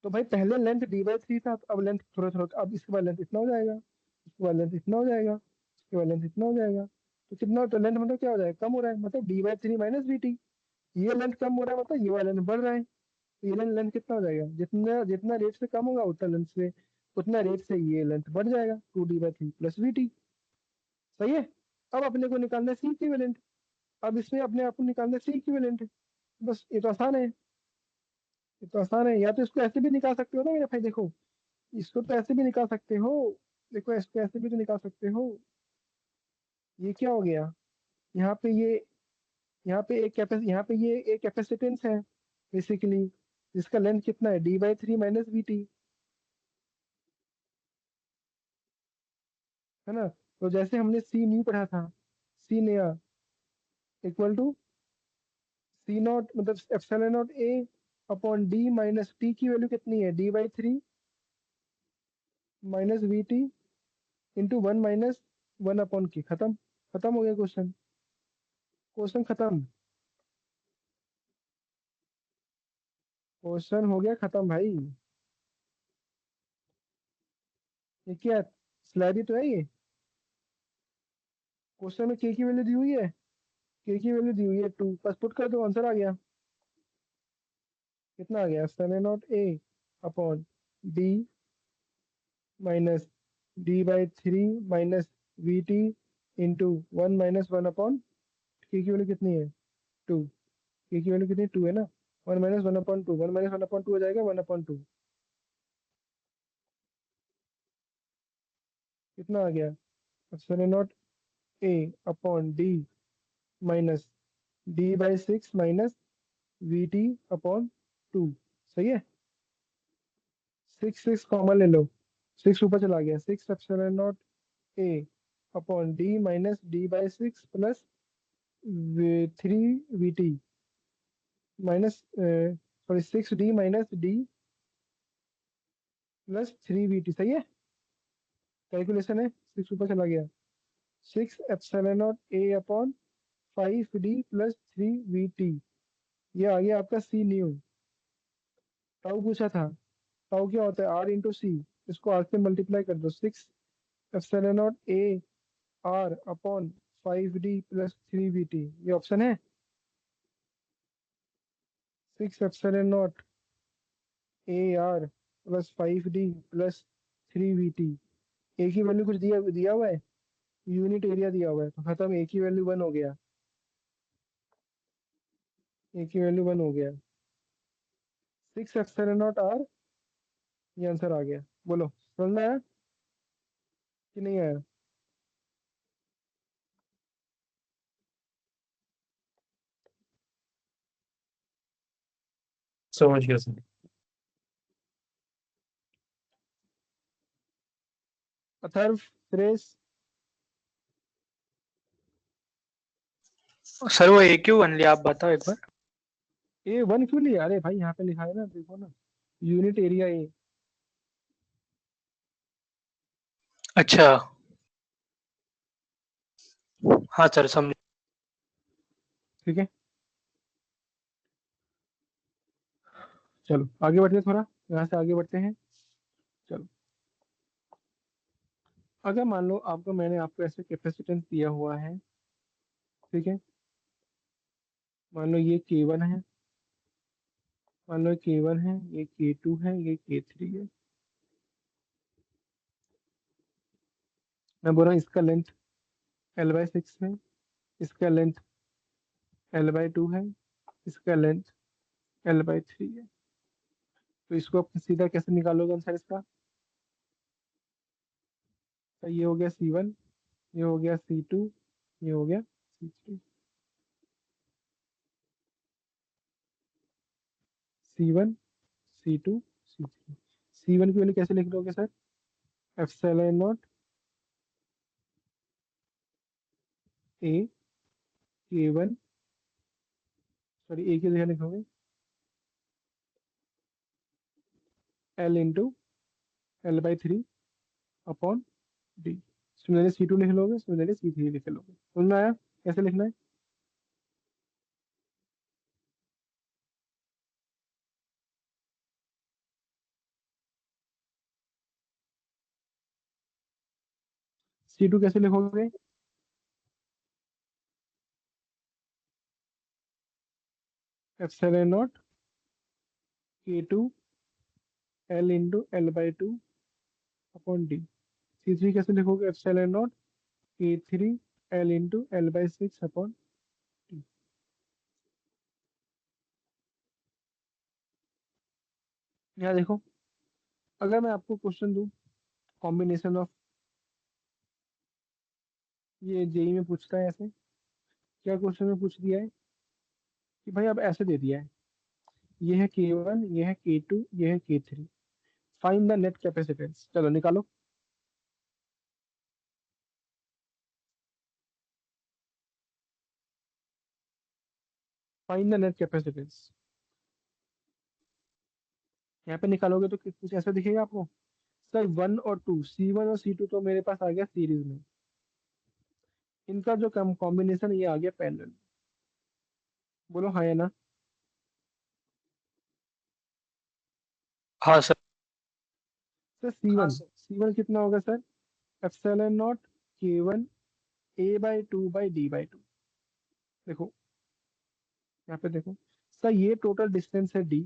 तो भाई पहले लेंथ d/3 था, अब लेंथ थोड़ा थोड़ा, अब इसके बाद लेंथ इतना हो जाएगा, इसके बाद लेंथ इतना हो जाएगा, इसके बाद लेंथ इतना हो जाएगा। तो कितना, तो लेंथ मतलब क्या हो जाएगा, कम हो रहा है, मतलब d/3 माइनस वीटी। ये लेंथ कम हो रहा है मतलब ये वाला लेंथ बढ़ रहा है। ये लेंथ कितना हो जाएगा, जितना जितना रेट से कम होगा उतना रेट से ये लेंथ बढ़ जाएगा, 2d/3 प्लस वीटी। सही है। अब अपने को निकालना है सी इक्विवेलेंट। अब इसमें अपने आप को निकालना है सी इक्विवेलेंट। बस ये तो आसान है, ये तो आसान है। या तो इसको ऐसे भी निकाल सकते हो ना मेरे भाई, देखो इसको तो ऐसे भी निकाल सकते हो, देखो इसको ऐसे भी तो निकाल सकते हो। ये क्या हो गया, यहाँ पे ये यहाँ पे ये एक कैपेसिटेंस है बेसिकली, जिसका लेंथ कितना है, d/3 माइनस वीटी, है ना। तो जैसे हमने सी न्यू पढ़ा था, सी नया इक्वल टू सी नॉट, मतलब epsilon naught A upon D minus T की वैल्यू कितनी है, d/3 minus we T into 1 minus 1 upon के। खत्म, खत्म हो गया क्वेश्चन, क्वेश्चन खत्म, क्वेश्चन हो गया खत्म भाई। ये क्या स्लैब ही तो है ये, क्वेश्चन में के की वैल्यू दी हुई है, के की वैल्यू दी हुई है 2, बस पुट कर दो, आंसर आ गया। कितना आ गया, epsilon naught A upon D minus d/3 minus we T into 1 minus 1 upon के की वैल्यू कितनी है, 2। के की वैल्यू कितनी, 2 है ना। 1 माइनस 1 अपॉन 2, 1 माइनस 1 अपॉन 2 हो जाएगा 1/2। कितना आ गया, epsilon naught A upon D minus d/6 minus we T upon 2। सही है। 6 कॉमन ले लो, 6 ऊपर चला गया, 6 epsilon naught A upon D minus d/6 plus 3 V T minus, sorry 6d minus D plus 3 V T. सही है, कैलकुलेशन है, 6 ऊपर चला गया, 6 epsilon naught A upon 5d plus 3 V T. ये आ गया आपका सी न्यू। टाउ पूछा था, टाउ क्या होता है, आर इंटू सी, इसको आर से मल्टीप्लाई कर दो, 6 epsilon naught A R upon 5d plus 3 V T, ये ऑप्शन है। 6 epsilon naught A R plus 5d plus 3 V T. A की वैल्यू कुछ दिया दिया हुआ है, यूनिट एरिया दिया हुआ है, तो खत्म, ए की वैल्यू 1 हो गया, ए की वैल्यू 1 हो गया, 6 एप्सिलॉन नॉट आर, ये आंसर आ गया। बोलो समझ में आया कि नहीं आया? समझ गया सर। अथर्व, सुरेश, सर वो ए क्यू वन लिया, आप बताओ एक बार। A1 क्यों लिया? अरे भाई यहाँ पे लिखा है ना, देखो ना, यूनिट एरिया ए। अच्छा हाँ सर समझ। ठीक है, चलो आगे बढ़ते हैं, थोड़ा यहाँ से आगे बढ़ते हैं। चलो, अगर मान लो आपको, मैंने आपको ऐसे कैपेसिटेंस दिया हुआ है, ठीक है, मान लो ये K1 है, मान लो K1 है, ये K2 है, ये K3 है। मैं बोल रहा हूँ इसका लेंथ L/6 है, इसका लेंथ L/2 है, इसका लेंथ L/3 है। तो इसको आप सीधा कैसे निकालोगे आंसर इसका? तो ये हो गया C1, ये हो गया C2, ये हो गया C3। C1, C2, C3। C1 की वैल्यू कैसे लिख लोगे sir? Epsilon naught A K1, sorry A की जगह लिखोगे L into L/3 upon D. Similarly C2 लिख लोगे, सिमिलरली C3 लिख लोगे। समझ में आया कैसे लिखना है? C2 कैसे लिखोगे? Epsilon not K2 L into L/2 upon D. C3 कैसे लिखोगे? Epsilon not K3 L into L/6 upon D. यहाँ देखो, अगर मैं आपको क्वेश्चन दूं, कॉम्बिनेशन ऑफ, ये जेई में पूछता है ऐसे, क्या क्वेश्चन में पूछ दिया है कि भाई अब ऐसे दे दिया है, ये है K1, ये है K2, ये है K3, find the net capacitance. चलो निकालो। फाइंड द नेट कैपेसिटेंस, यहाँ पे निकालोगे तो कुछ ऐसा दिखेगा आपको। सर 1 और 2, C1 और C2 तो मेरे पास आ गया सीरीज में, इनका जो कॉम्बिनेशन ये आ गया पैरेलल। बोलो हाँ या ना? हाँ सर। सर C1 कितना होगा sir? Epsilon not K1 A/2/D/2। देखो यहाँ पे देखो, सर ये टोटल डिस्टेंस है D,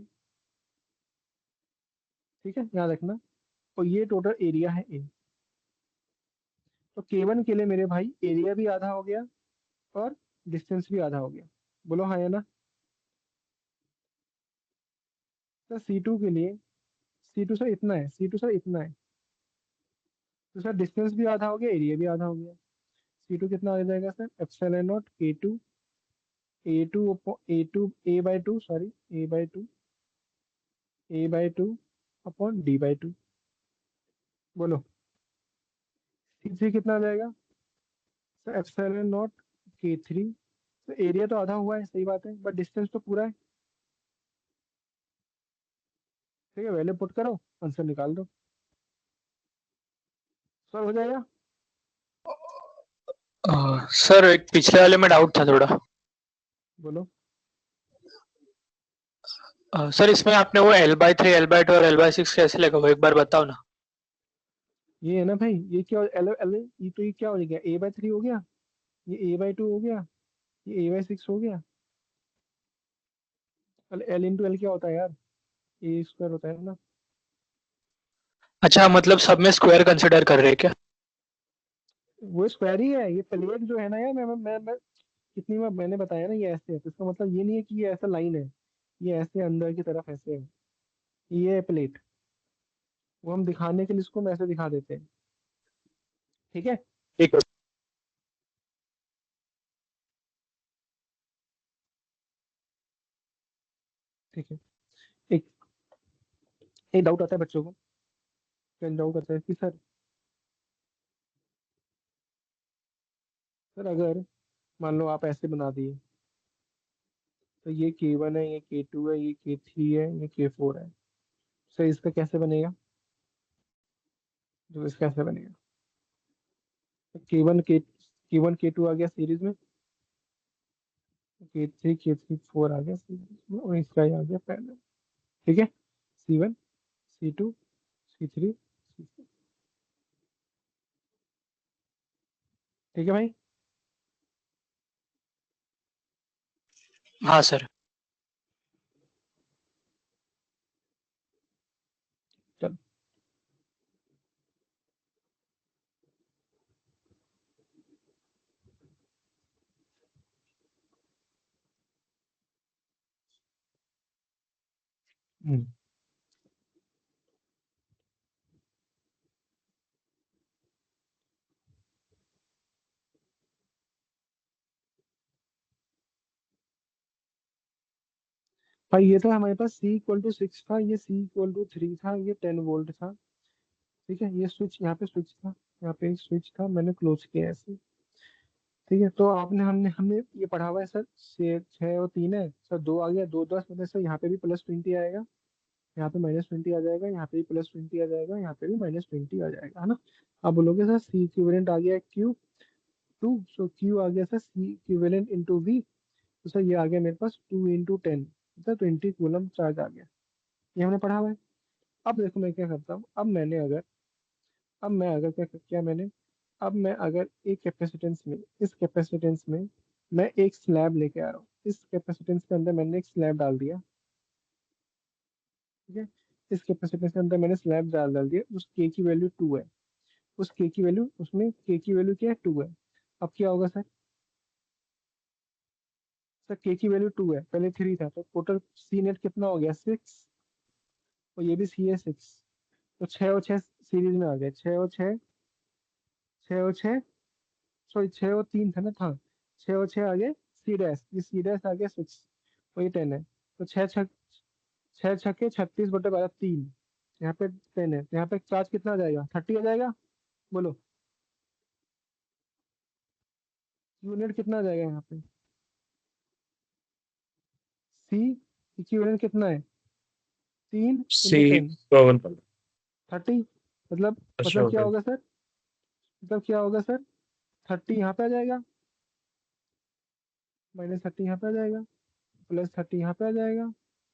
ठीक है, याद रखना, और ये टोटल एरिया है A। तो K1 के लिए मेरे भाई एरिया भी आधा हो गया और डिस्टेंस भी आधा हो गया। बोलो हाँ या ना? सर C2 के लिए, C2 सर इतना है, C2 सर इतना है, तो सर डिस्टेंस भी आधा हो गया, एरिया भी आधा हो गया। C2 कितना आ जाएगा sir? Epsilon not K2 A2 A/2, sorry A/2 upon D/2। बोलो C3 कितना आ जाएगा? सर एप्सिलॉन नॉट K3, तो एरिया तो आधा हुआ है, सही बात है, बट डिस्टेंस तो पूरा है। ठीक है, वैल्यू पुट करो, आंसर निकाल दो, सर हो जाएगा। सर एक पिछले वाले में डाउट था थोड़ा। बोलो। सर इसमें आपने वो L/3 L/2 और L/6 कैसे लगा वो एक बार बताओ ना। ये है ना भाई, ये क्या एल एल ये तो ये क्या हो गया? A/3 हो गया, ये A/2 हो गया, ये A/6 हो गया। L इंटू एल क्या होता है यार? A² होता है ना। अच्छा मतलब सब में स्क्वायर कंसिडर कर रहे हैं क्या? वो स्क्वायर ही है, ये प्लेट जो है ना यार, मैं कितनी बार मैंने बताया ना, ये ऐसे है, तो इसका मतलब ये नहीं है कि ये ऐसा लाइन है, ये ऐसे अंदर की तरफ ऐसे है, ये है प्लेट। वो हम दिखाने के लिए इसको हम ऐसे दिखा देते हैं, ठीक है। ठीक है। ठीक है, एक एक डाउट आता है बच्चों को, क्या डाउट आता है कि सर अगर मान लो आप ऐसे बना दिए, तो ये K1 है, ये K2 है, ये K3 है, ये K4 है। सर इसका कैसे बनेगा? तो इसका कैसे बनेगा? K1 K2 आ गया सीरीज में, K3 K3 4 आ गया सीरीज में, और इसका ही आ गया पैरेलल। ठीक है, C1 C2 C3 C4। ठीक है भाई। हाँ सर। चलो। हम्म। भाई ये तो हमारे पास C = 6 था, ये C = 3 था, ये 10 वोल्ट था। ठीक है, ये स्विच यहाँ पे स्विच था, यहाँ पे एक स्विच था, मैंने क्लोज किया ऐसे। ठीक है, तो आपने हमने हमने ये पढ़ा हुआ है सर, 6 और 3 है सर, 2 आ गया, 2 10 मतलब सर यहाँ पे भी +20 आएगा, यहाँ पे -20 आ जाएगा, यहाँ पे भी +20 आ जाएगा, यहाँ पे भी -20 आ जाएगा, है ना। आप बोलोगे सर C इक्विवेलेंट आ गया Q2, सो Q आ गया sir C equivalent into V। तो सर ये आ गया मेरे पास 2 × 10, मतलब 20 कूलम चार्ज आ गया। ये हमने पढ़ा हुआ है। अब देखो मैं क्या करता हूँ, अब मैं अगर क्या क्या मैंने अब मैं अगर एक कैपेसिटेंस में, इस कैपेसिटेंस में मैं एक स्लैब लेके आ रहा हूँ, इस कैपेसिटेंस के अंदर मैंने एक स्लैब डाल दिया। ठीक है, इस कैपेसिटेंस के अंदर मैंने स्लैब डाल दिया, उस के की वैल्यू 2 है, उस के की वैल्यू, उसमें के की वैल्यू क्या है, 2 है। अब क्या होगा सर? सर के की वैल्यू 2 है, पहले 3 था, तो टोटल सी नेट कितना हो गया, 6, और ये भी सी है 6। तो 6 और 6 सीरीज में आ गए, 6 और 6, 6 और 6, सॉरी 6 और 3 था ना, था 6 और 6 आ गए सी डैश, ये सी डैश आ गया 6, वही 10 है। तो 6 6 6 36/3, यहाँ पे 10 है, तो यहाँ पे चार्ज कितना आ जाएगा, 30 आ जाएगा। बोलो यूनिट कितना आ जाएगा यहाँ पे, सी इक्विवेलेंट कितना है, 3 × 10, C 52। 30। मतलब अच्छा मतलब क्या ओके। होगा सर, मतलब क्या होगा सर, 30 यहाँ पे आ जाएगा, -30 यहाँ पे आ जाएगा, +30 यहाँ पे आ जाएगा,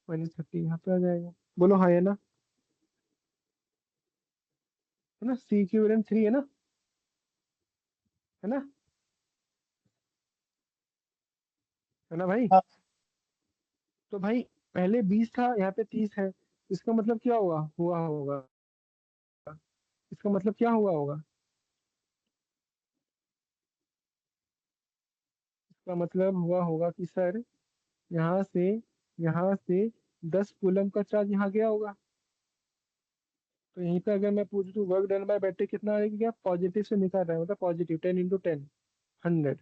-30 यहाँ पे आ जाएगा। बोलो हाँ है ना, है ना, सी इक्विवेलेंट 3 है ना, है ना भाई। हाँ। तो भाई पहले 20 था, यहाँ पे 30 है, इसका मतलब क्या हुआ होगा, इसका मतलब क्या हुआ होगा, इसका मतलब हुआ होगा कि सर यहाँ से 10 कूलम का चार्ज यहाँ गया होगा। तो यहीं पे अगर मैं पूछ दूं वर्क डन बाय बैटरी कितना आएगा, क्या पॉजिटिव से निकाल रहा है, मतलब पॉजिटिव 10 × 10 100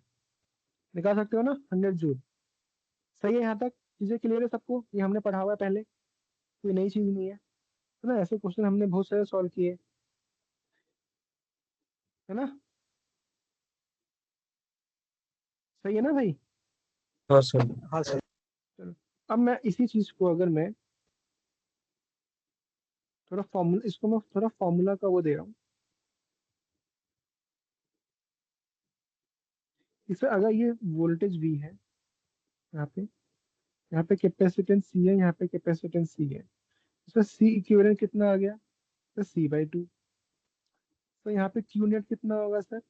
निकाल सकते हो ना, 100 जूल। सही है, यहाँ तक चीजें क्लियर है सबको, ये हमने पढ़ा हुआ है पहले, कोई नई चीज नहीं है ना। ऐसे क्वेश्चन हमने बहुत सारे सॉल्व किए, है ना। सही है ना भाई। हाँ सर। हाँ सर। चलो, अब मैं इसी चीज को अगर मैं थोड़ा फॉर्मूला, इसको मैं थोड़ा फॉर्मूला का वो दे रहा हूँ, इसे अगर ये वोल्टेज V है, यहाँ पे कैपेसिटेंस C है, यहाँ पे कैपेसिटेंस C है, इसका C इक्विवेलेंट कितना आ गया, तो C/2। तो यहाँ पे Q नेट कितना होगा सर,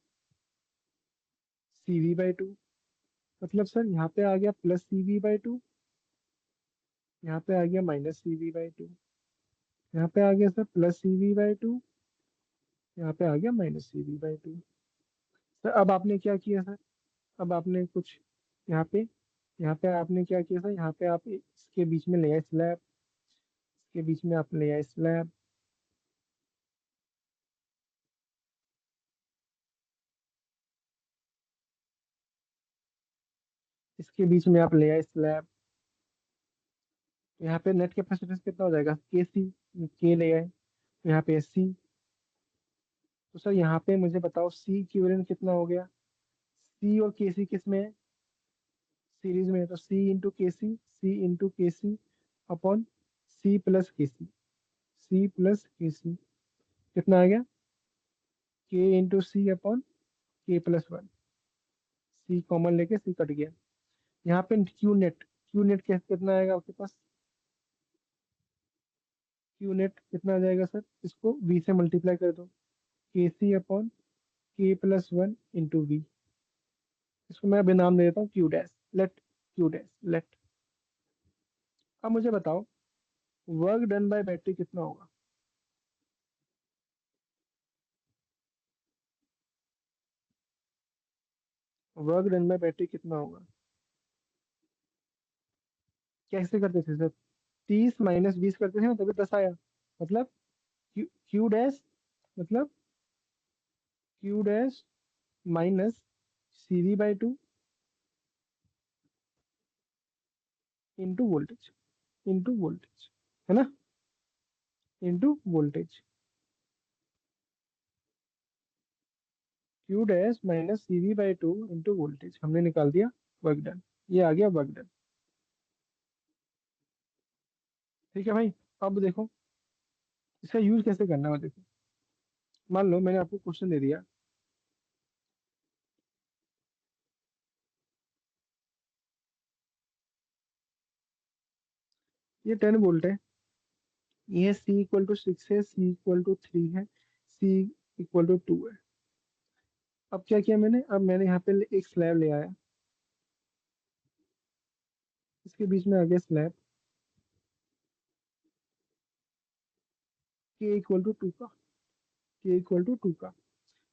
CV/2। मतलब सर यहाँ पे आ गया +CV/2, यहाँ पे आ गया -CV/2, यहाँ पे आ गया सर +CV/2, यहाँ पे आ गया -CV/2। सर अब आपने क्या किया सर, अब आपने कुछ यहाँ पे यहाँ पे आपने क्या किया सर, यहाँ पे आप इसके बीच में ले आए स्लैब, इसके बीच में आप ले आए स्लैब, इसके बीच में आप ले आए स्लैब। यहाँ पे नेट कैपेसिटेंस कितना हो जाएगा, के ले आए, तो यहाँ पे C। तो सर यहाँ पे मुझे बताओ C इक्विवेलेंट कितना हो गया, C और KC किस में है, सीरीज में है, तो C अपॉन C+KC कितना आ गया, K/C/K+1। C कॉमन लेके C कट गया। यहाँ पे क्यू नेट कितना आएगा आपके पास, क्यू नेट कितना आ जाएगा सर, इसको V से मल्टीप्लाई कर दो, KC/K+1 इंटू V। इसको मैं अभी नाम दे देता हूँ Q डैश। अब मुझे बताओ वर्क डन बाय बैटरी कितना होगा। वर्क डन बाय बैटरी कितना होगा, कैसे करते थे सर, 30 - 20 करते थे ना, तभी 10 आया। मतलब क्यू डैश, मतलब Q dash minus CV/2 into voltage, है ना, into voltage. Q dash minus CV/2 into voltage, हमने निकाल दिया वर्क डन। ये आ गया वर्क डन। ठीक है भाई, अब देखो इसका यूज कैसे करना है। देखो मान लो मैंने आपको क्वेश्चन दे दिया, ये 10 वोल्ट है, ये C=6 है, C=3 है, C=2 है। अब क्या किया मैंने, अब मैंने यहाँ पे एक स्लैब ले आया, इसके बीच में आ गया स्लैब, K=2 का, K=2 का,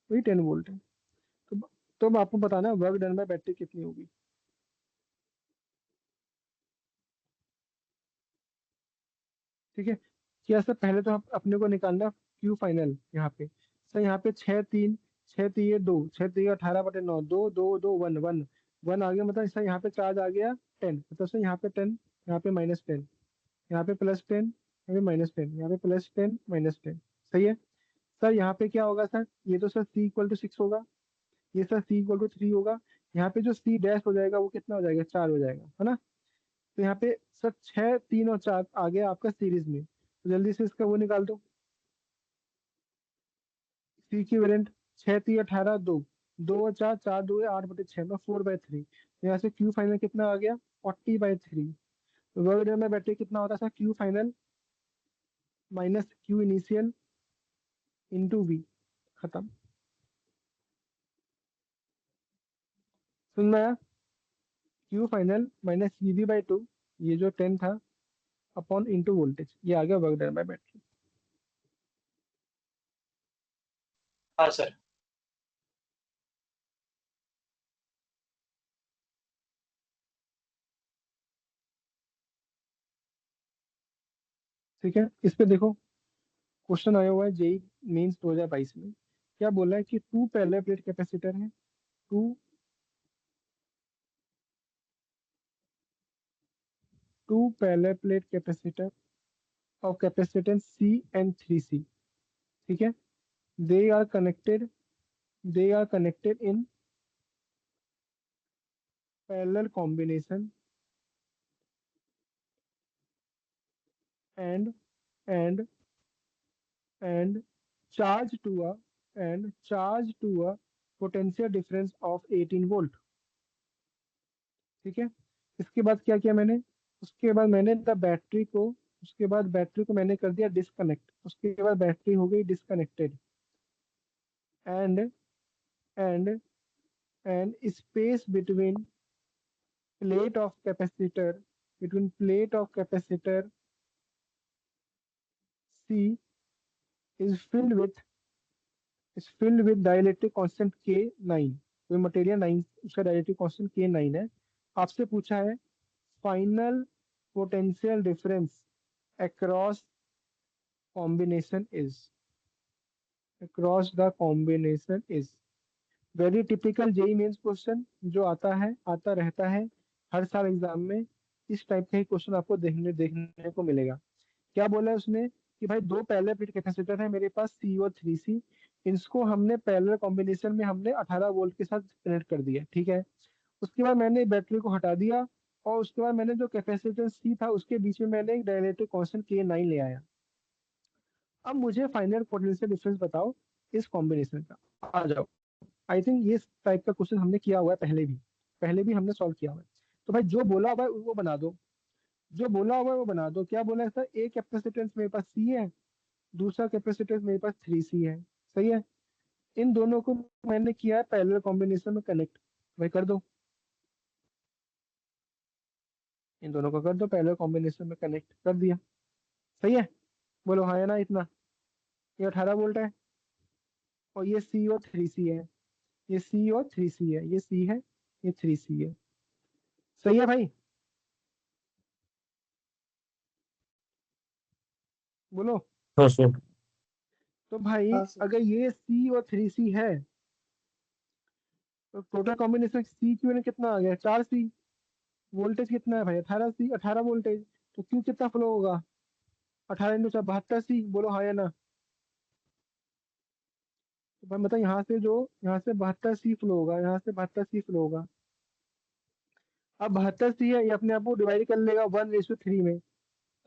वही 10 वोल्ट है। तो तो अब आपको बताना है वर्क डन बाय बैटरी कितनी होगी। ठीक है, क्या सर, पहले तो अपने को निकालना क्यू फाइनल यहाँ पे। सर यहाँ पे 6 3 18/9, 2 2 2 1 1 1 आ गया, मतलब सर यहाँ पे चार्ज आ गया 10, मतलब सर यहाँ पे 10, यहाँ पे -10, यहाँ पे +10, यहाँ पे -10, यहाँ पे +10 -10। सही है सर, यहाँ पे क्या होगा सर, ये तो सर C=6 होगा, ये सर C=3 होगा, यहाँ पे जो C डैश हो जाएगा वो कितना हो जाएगा, 4 हो जाएगा, है ना। तो यहाँ पे सर 6 3 और 4 आ गया आपका सीरीज में, तो जल्दी से इसका वो निकाल दो, सी की वेरिएंट। 6 3 18 2, 2 और 4 4 2 8/6 में 4/3। यहाँ से क्यू फाइनल कितना आ गया, 40/3। वर्क डन में बैटरी कितना होता था, Q final minus Q initial into V, खत्म। सुनना है, क्यू फाइनल माइनस CV/2, ये जो 10 था, अपॉन इंटू वोल्टेज, ये आ गया वर्क डन बाय बैटरी। हाँ सर। ठीक है, इस पे देखो क्वेश्चन आया हुआ है जेई मेंस 2022 में। क्या बोला है कि टू पैरेलल प्लेट कैपेसिटर है, two two parallel plate capacitor of capacitance C and 3C। ठीक है, they are connected in parallel combination and and and charge to a potential difference of 18 volt. ठीक है, इसके बाद क्या किया मैंने, उसके बाद मैंने द बैटरी को उसके बाद बैटरी को मैंने कर दिया डिस्कनेक्ट, उसके बाद बैटरी हो गई disconnected, and and and space plate of capacitor between plate of capacitor C is filled with dielectric constant K9। कोई मटेरियल 9, उसका डाइलेक्ट्रिक कांस्टेंट K9 है। आपसे पूछा है final potential difference across combination is very typical JEE Mains question, जो आता रहता है हर साल एग्जाम में। इस टाइप का ही क्वेश्चन आपको देखने को मिलेगा। क्या बोला है उसने कि भाई दो पैरेलल प्लेट कैपेसिटर है मेरे पास C और 3C, इसको हमने पैरेलल कॉम्बिनेशन में हमने 18 वोल्ट के साथ कनेक्ट कर दिया। ठीक है, उसके बाद मैंने बैटरी को हटा दिया, और उसके बाद मैंने जो कैपेसिटेंस सी था उसके बीच में मैंने एक डाइलेक्ट्रिक कांस्टेंट K9 ले आया। अब मुझे फाइनल पोटेंशियल डिफरेंस बताओ इस कॉम्बिनेशन का। आ जाओ। आई थिंक ये टाइप का क्वेश्चन हमने किया हुआ है पहले भी हमने सॉल्व किया हुआ है। तो भाई जो बोला हुआ है वो बना दो, जो बोला हुआ है वो बना दो। क्या बोला है सर, एक कैपेसिटेंस मेरे पास सी है, दूसरा कैपेसिटेंस मेरे पास 3C है। सही है। इन दोनों को मैंने किया है पैरेलल कॉम्बिनेशन में कनेक्ट। भाई कर दो, इन दोनों को कर दो, पैरेलल कॉम्बिनेशन में कनेक्ट कर दिया। सही है। बोलो हाँ या ना इतना। ये 18 वोल्ट है, और ये सी और 3C है। ये सी और 3C है, ये सी है, ये 3C है। सही है भाई। बोलो। हाँ सर। तो भाई हाँ सर। अगर ये सी और 3C है, तो टोटल कॉम्बिनेशन सी क्यू ने कितना आ गया, 4C। वोल्टेज कितना है भाई, 18C, 18 वोल्टेज। तो क्यू कितना फ्लो होगा, 18 × 4 72C। बोलो हाँ या ना। तो भाई मतलब यहाँ से 72C फ्लो होगा, यहाँ से 72C फ्लो होगा। अब 72C है, ये अपने आप को डिवाइड कर लेगा 1:3 में।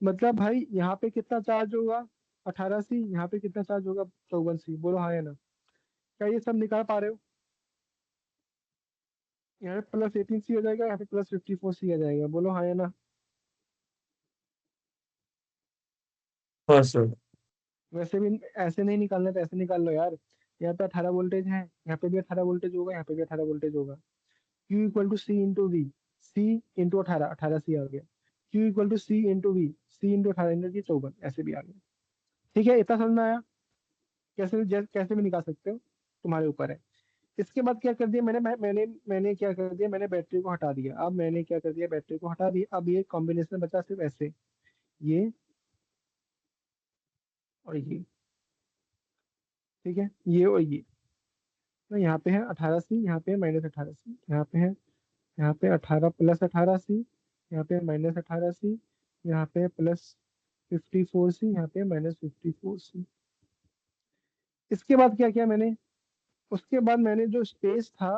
मतलब भाई यहाँ पे कितना चार्ज होगा, 18C। यहाँ पे कितना चार्ज होगा, 54C। बोलो हाँ या ना। क्या ये सब निकाल पा रहे हो। यहाँ पे +18C हो जाएगा, यहाँ पे +54C आ जाएगा। बोलो हाँ या ना। हाँ सर। वैसे भी ऐसे नहीं निकालना तो ऐसे निकाल लो यार। यहाँ पे 18 वोल्टेज है, यहाँ पे भी 18 वोल्टेज होगा, यहाँ पे भी 18 वोल्टेज होगा। Q = C × V। C × 18, 18C आ गया। Q = C × V, C × 18 × 54, ऐसे भी आ गया। ठीक है, इतना समझ में आया। कैसे भी निकाल सकते हो, तुम्हारे ऊपर है। इसके बाद क्या कर दिया मैंने क्या कर दिया, मैंने बैटरी को हटा दिया। अब मैंने क्या कर दिया, बैटरी को हटा दिया। अब ये कॉम्बिनेशन बचा सिर्फ ऐसे, ये और ये। ठीक है, ये और ये। तो यहाँ पे है 18C, यहाँ पे है -18C, यहाँ पे है, यहाँ पे 18 +18C, यहाँ पे -18C, यहाँ पे +54C, यहाँ पे -54C। इसके बाद क्या किया मैंने, उसके बाद मैंने जो स्पेस था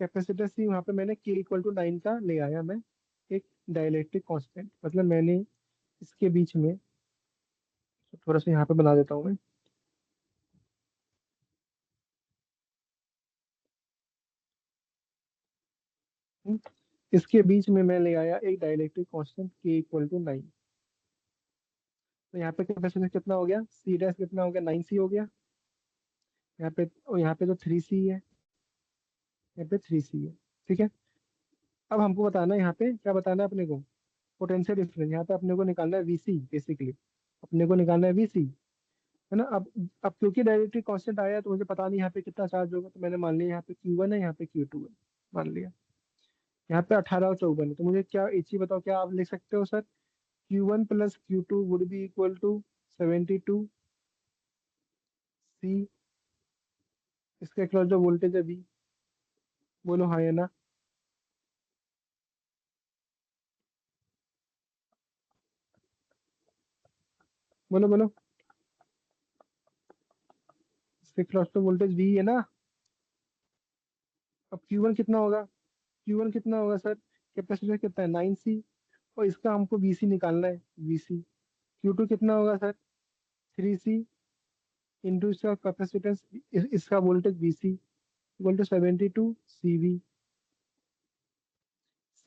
कैपेसिटर सी, वहाँ पे मैंने K = 9 का ले आया मैं, एक डाइलेक्ट्रिक कांस्टेंट। मतलब मैंने इसके बीच में, थोड़ा सा यहाँ पे बना देता हूँ मैं। हम्म, इसके बीच में मैं ले आया एक डाइलेक्ट्रिक कांस्टेंट K = 9। तो यहाँ पे कैपेसिटेंस कितना हो गया, सी डैश कितना हो गया, 9C हो गया। यहाँ पे, और यहाँ पे तो 3C है, यहाँ पे 3C है। ठीक है। अब हमको बताना है यहाँ पे, क्या बताना है अपने को, पोटेंशियल डिफरेंस। यहाँ पे अपने को निकालना है VC, बेसिकली अपने को निकालना है VC, है ना। अब क्योंकि डायरेक्टली कांस्टेंट आया है, तो मुझे पता नहीं यहाँ पे कितना चार्ज होगा, तो मैंने मान लिया यहाँ पे Q1 है, यहाँ पे Q2 है, मान लिया। यहाँ पे 18 और 54 है, तो मुझे क्या एक चीज बताओ, क्या आप लिख सकते हो sir, Q1 + Q2 would be equal to 72C। इसके अक्रॉस जो वोल्टेज है V। बोलो हाँ या ना। बोलो बोलो। इसके अक्रॉस तो वोल्टेज V है ना। अब Q1 कितना होगा, Q1 कितना होगा सर, कैपेसिटर कितना है, 9C। और इसका हमको VC निकालना है, VC। Q2 कितना होगा सर, 3C, इंटू इसका कैपेसिटेंस, इसका voltage VC equal to 72CV।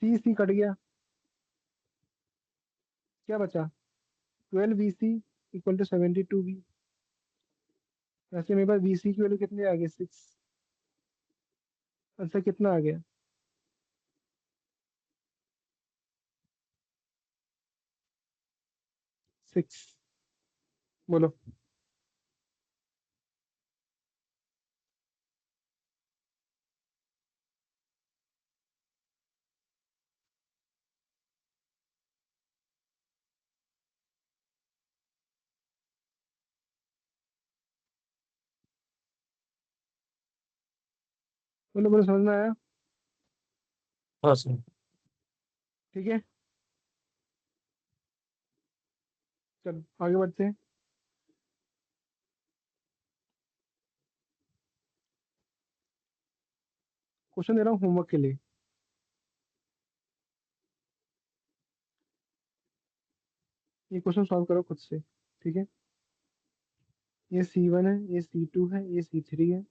C cut गया, क्या बचा, 12VC इक्वल टू 72V। वैसे मेरे पास VC की वैल्यू कितनी आ गई, 6। आंसर कितना आ गया, 6। बोलो। बोलो बोलो, समझ में आया। हाँ सर। ठीक है, चलो आगे बढ़ते हैं। क्वेश्चन दे रहा हूँ होमवर्क के लिए। ये क्वेश्चन सॉल्व करो खुद से, ठीक है। ये C1 है, ये C2 है, ये C3 है,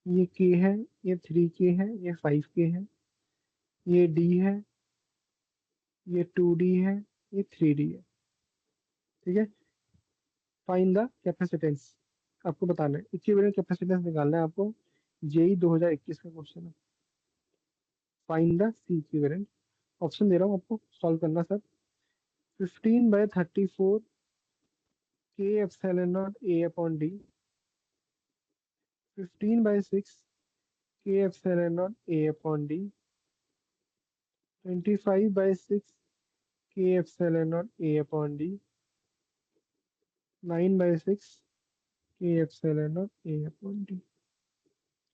ये K है, ये 3K है, ये 5K है, ये D है, ये 2D है, ये 3D है, ठीक है। फाइंड द कैपेसिटेंस, आपको बताना है इक्विवेलेंट कैपेसिटेंस निकालना है आपको। जेई 2021 का क्वेश्चन है। Find the C equivalent. Option दे रहा हूँ आपको, सॉल्व करना sir. 15/34 K epsilon naught A upon D, 15/6 K epsilon naught A upon D, 25/6 K epsilon naught A upon D, 9/6 K epsilon naught A upon D।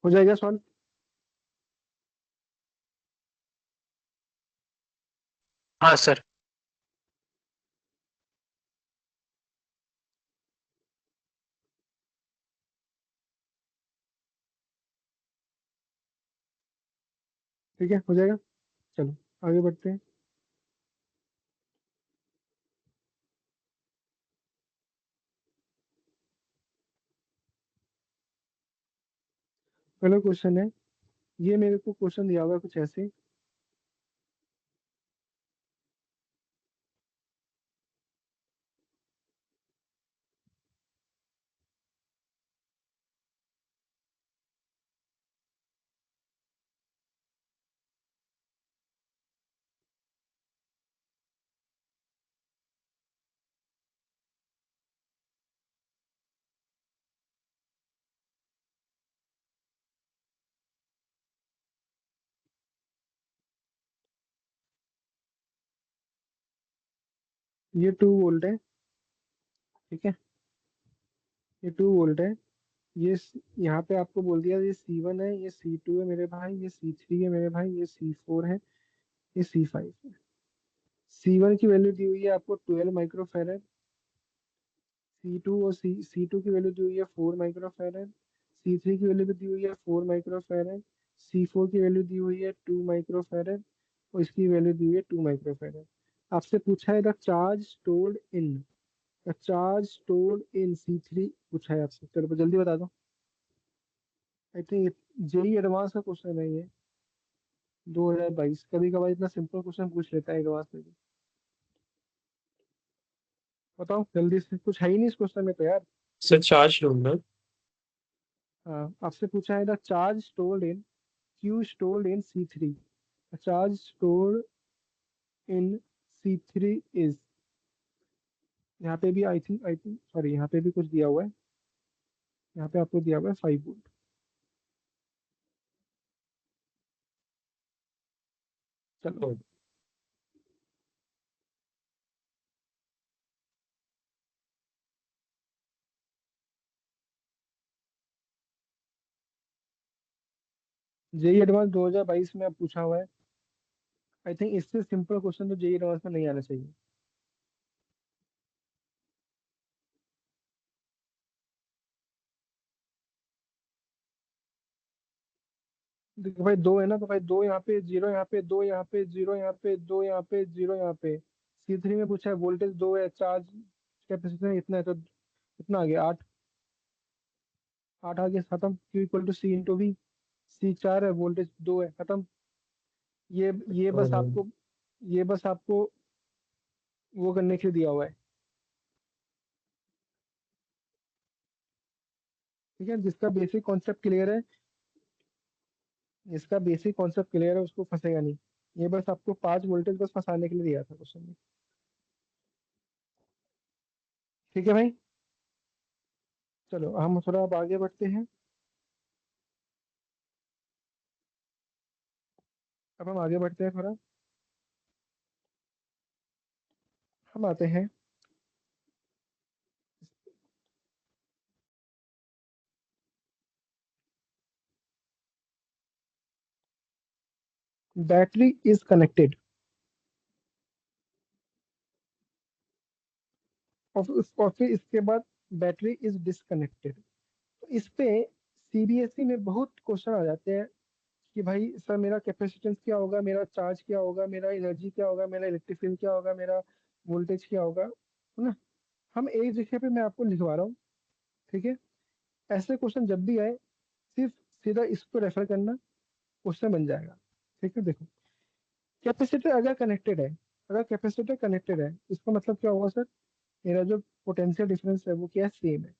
हो जाएगा सॉल्व? हाँ सर। ठीक है, हो जाएगा। चलो आगे बढ़ते हैं। पहला क्वेश्चन है, ये मेरे को क्वेश्चन दिया हुआ है कुछ ऐसे। ये 2 वोल्ट है, ठीक है। ये 2 वोल्ट है। यहाँ पे आपको बोल दिया ये C1 है, ये C2 है मेरे भाई, ये C3 है मेरे भाई, ये C4 है, ये C5 है। C1 की वैल्यू दी हुई है आपको 12 माइक्रोफेरेड। C2 की वैल्यू दी हुई है 4 माइक्रोफेरेड। C3 की वैल्यू भी दी हुई है 4 माइक्रोफेरेड। C4 की वैल्यू दी हुई है 2 माइक्रोफेरेड, और इसकी वैल्यू दी हुई है 2 माइक्रोफेरेड। आपसे पूछा है the charge stored in, C3 पूछा है आपसे। चलो जल्दी बता दो। आई थिंक जेई एडवांस का क्वेश्चन है ये, 2022। कभी कभार इतना सिंपल क्वेश्चन पूछ लेता है एडवांस में भी। बताओ जल्दी से, कुछ है ही नहीं इस क्वेश्चन में तो यार। सर चार्ज ढूंढना। हाँ, आपसे पूछा है the charge stored in Q stored in C3, charge stored in C3 is. यहाँ पे भी आई थिंक सॉरी, यहाँ पे भी कुछ दिया हुआ है। यहाँ पे आपको दिया हुआ है 5 वोल्ट। चलो जेई एडवांस 2022 में अब पूछा हुआ है। आई थिंक इससे सिंपल क्वेश्चन तो जेई एडवांस में नहीं आना चाहिए। देखो भाई, दो है ना, तो भाई दो यहाँ पे, जीरो यहाँ पे, दो यहाँ पे, जीरो यहाँ पे, दो यहाँ पे, जीरो यहाँ पे। C3 में पूछा है वोल्टेज 2 है, चार्ज कैपेसिटर इतना है, तो इतना आ गया 8। 8 आ गया, खत्म। Q equal to C into V। C4 है, वोल्टेज 2 है, खत्म। ये ये बस आपको ये बस आपको वो करने के लिए दिया हुआ है, ठीक है। जिसका बेसिक कॉन्सेप्ट क्लियर है उसको फंसेगा नहीं। ये बस आपको 5 वोल्टेज बस फंसाने के लिए दिया था क्वेश्चन में, ठीक है भाई। चलो हम थोड़ा अब आगे बढ़ते हैं। अब हम आगे बढ़ते हैं थोड़ा। हम आते हैं बैटरी इज कनेक्टेड, और फिर इसके बाद बैटरी इज डिसकनेक्टेड। तो इस पे सीबीएसई में बहुत क्वेश्चन आ जाते हैं कि भाई सर मेरा कैपेसिटेंस क्या होगा, मेरा चार्ज क्या होगा, मेरा एनर्जी क्या होगा, मेरा इलेक्ट्रिक फील्ड क्या होगा, मेरा वोल्टेज क्या होगा, है ना। हम एक जगह पे मैं आपको लिखवा रहा हूँ, ठीक है। ऐसे क्वेश्चन जब भी आए, सिर्फ सीधा इसको रेफर करना, क्वेश्चन बन जाएगा। ठीक है, देखो कैपेसिटर अगर कनेक्टेड है, अगर कैपेसिटर कनेक्टेड है, इसका मतलब क्या होगा सर, मेरा जो पोटेंशियल डिफरेंस है वो क्या है, सेम है,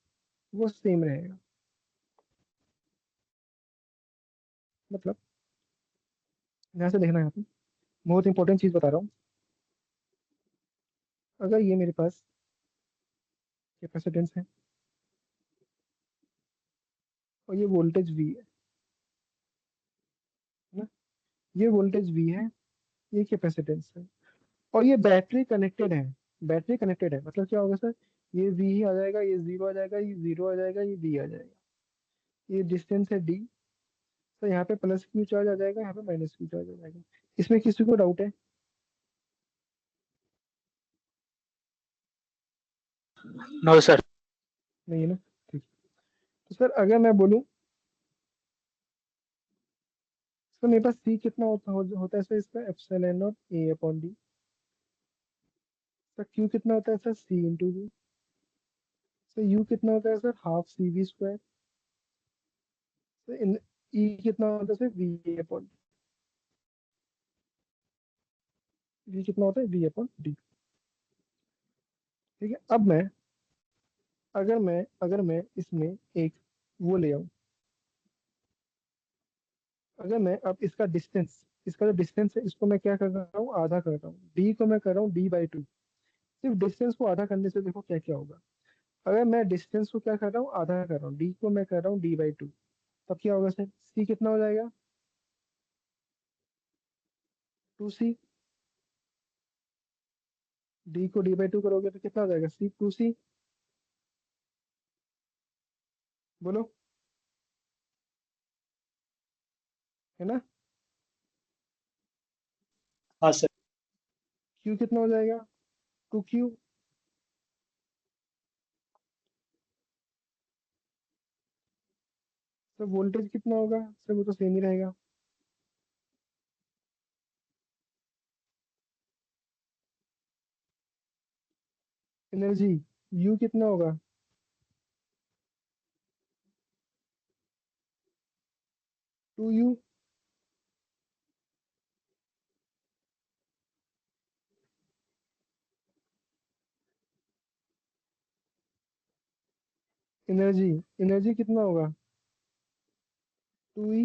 वो सेम रहेगा। मतलब ध्यान से देखना यहाँ पे, बहुत इंपॉर्टेंट चीज बता रहा हूँ। अगर ये मेरे पास कैपेसिटेंस है और ये वोल्टेज वी है ना, ये वोल्टेज वी है, ये कैपेसिटेंस है, और ये बैटरी कनेक्टेड है। बैटरी कनेक्टेड है मतलब क्या होगा सर, ये वी ही आ जाएगा, ये जीरो आ जाएगा, ये जीरो आ जाएगा, ये वी आ जाएगा। ये डिस्टेंस है डी, तो यहाँ पे प्लस क्यू चार्ज आ जाएगा, यहाँ पे माइनस क्यू चार्ज आ जाएगा। इसमें किसी को डाउट है? No sir. नहीं है ना, ठीक। तो सर अगर मैं बोलूँ, तो मेरे पास सी कितना होता है सर, इसका epsilon naught A upon D. Sir Q कितना होता है sir, C into V. Sir U कितना होता है sir, half C V square. Sir in E कितना होता है सर, वी अपॉन, वी कितना होता है, वी अपॉन डी। ठीक है, अब मैं, अगर मैं इसमें एक वो ले आऊं, अगर मैं अब इसका जो डिस्टेंस है, इसको मैं क्या कर रहा हूँ, आधा कर रहा हूँ, डी को मैं कर रहा हूँ डी/2। सिर्फ डिस्टेंस को आधा करने से देखो क्या क्या होगा। अगर मैं डिस्टेंस को क्या कर रहा हूँ, आधा कर रहा हूँ, डी को मैं कर रहा हूँ डी/2, तब क्या होगा सर, सी कितना हो जाएगा, 2c। डी को डी/2 करोगे तो कितना हो जाएगा, सी 2c। बोलो, है ना। हाँ सर। क्यू कितना हो जाएगा, 2q। सर वोल्टेज कितना होगा सर, वो तो सेम ही रहेगा। एनर्जी, यू कितना होगा, 2u। एनर्जी, एनर्जी कितना होगा, 2e।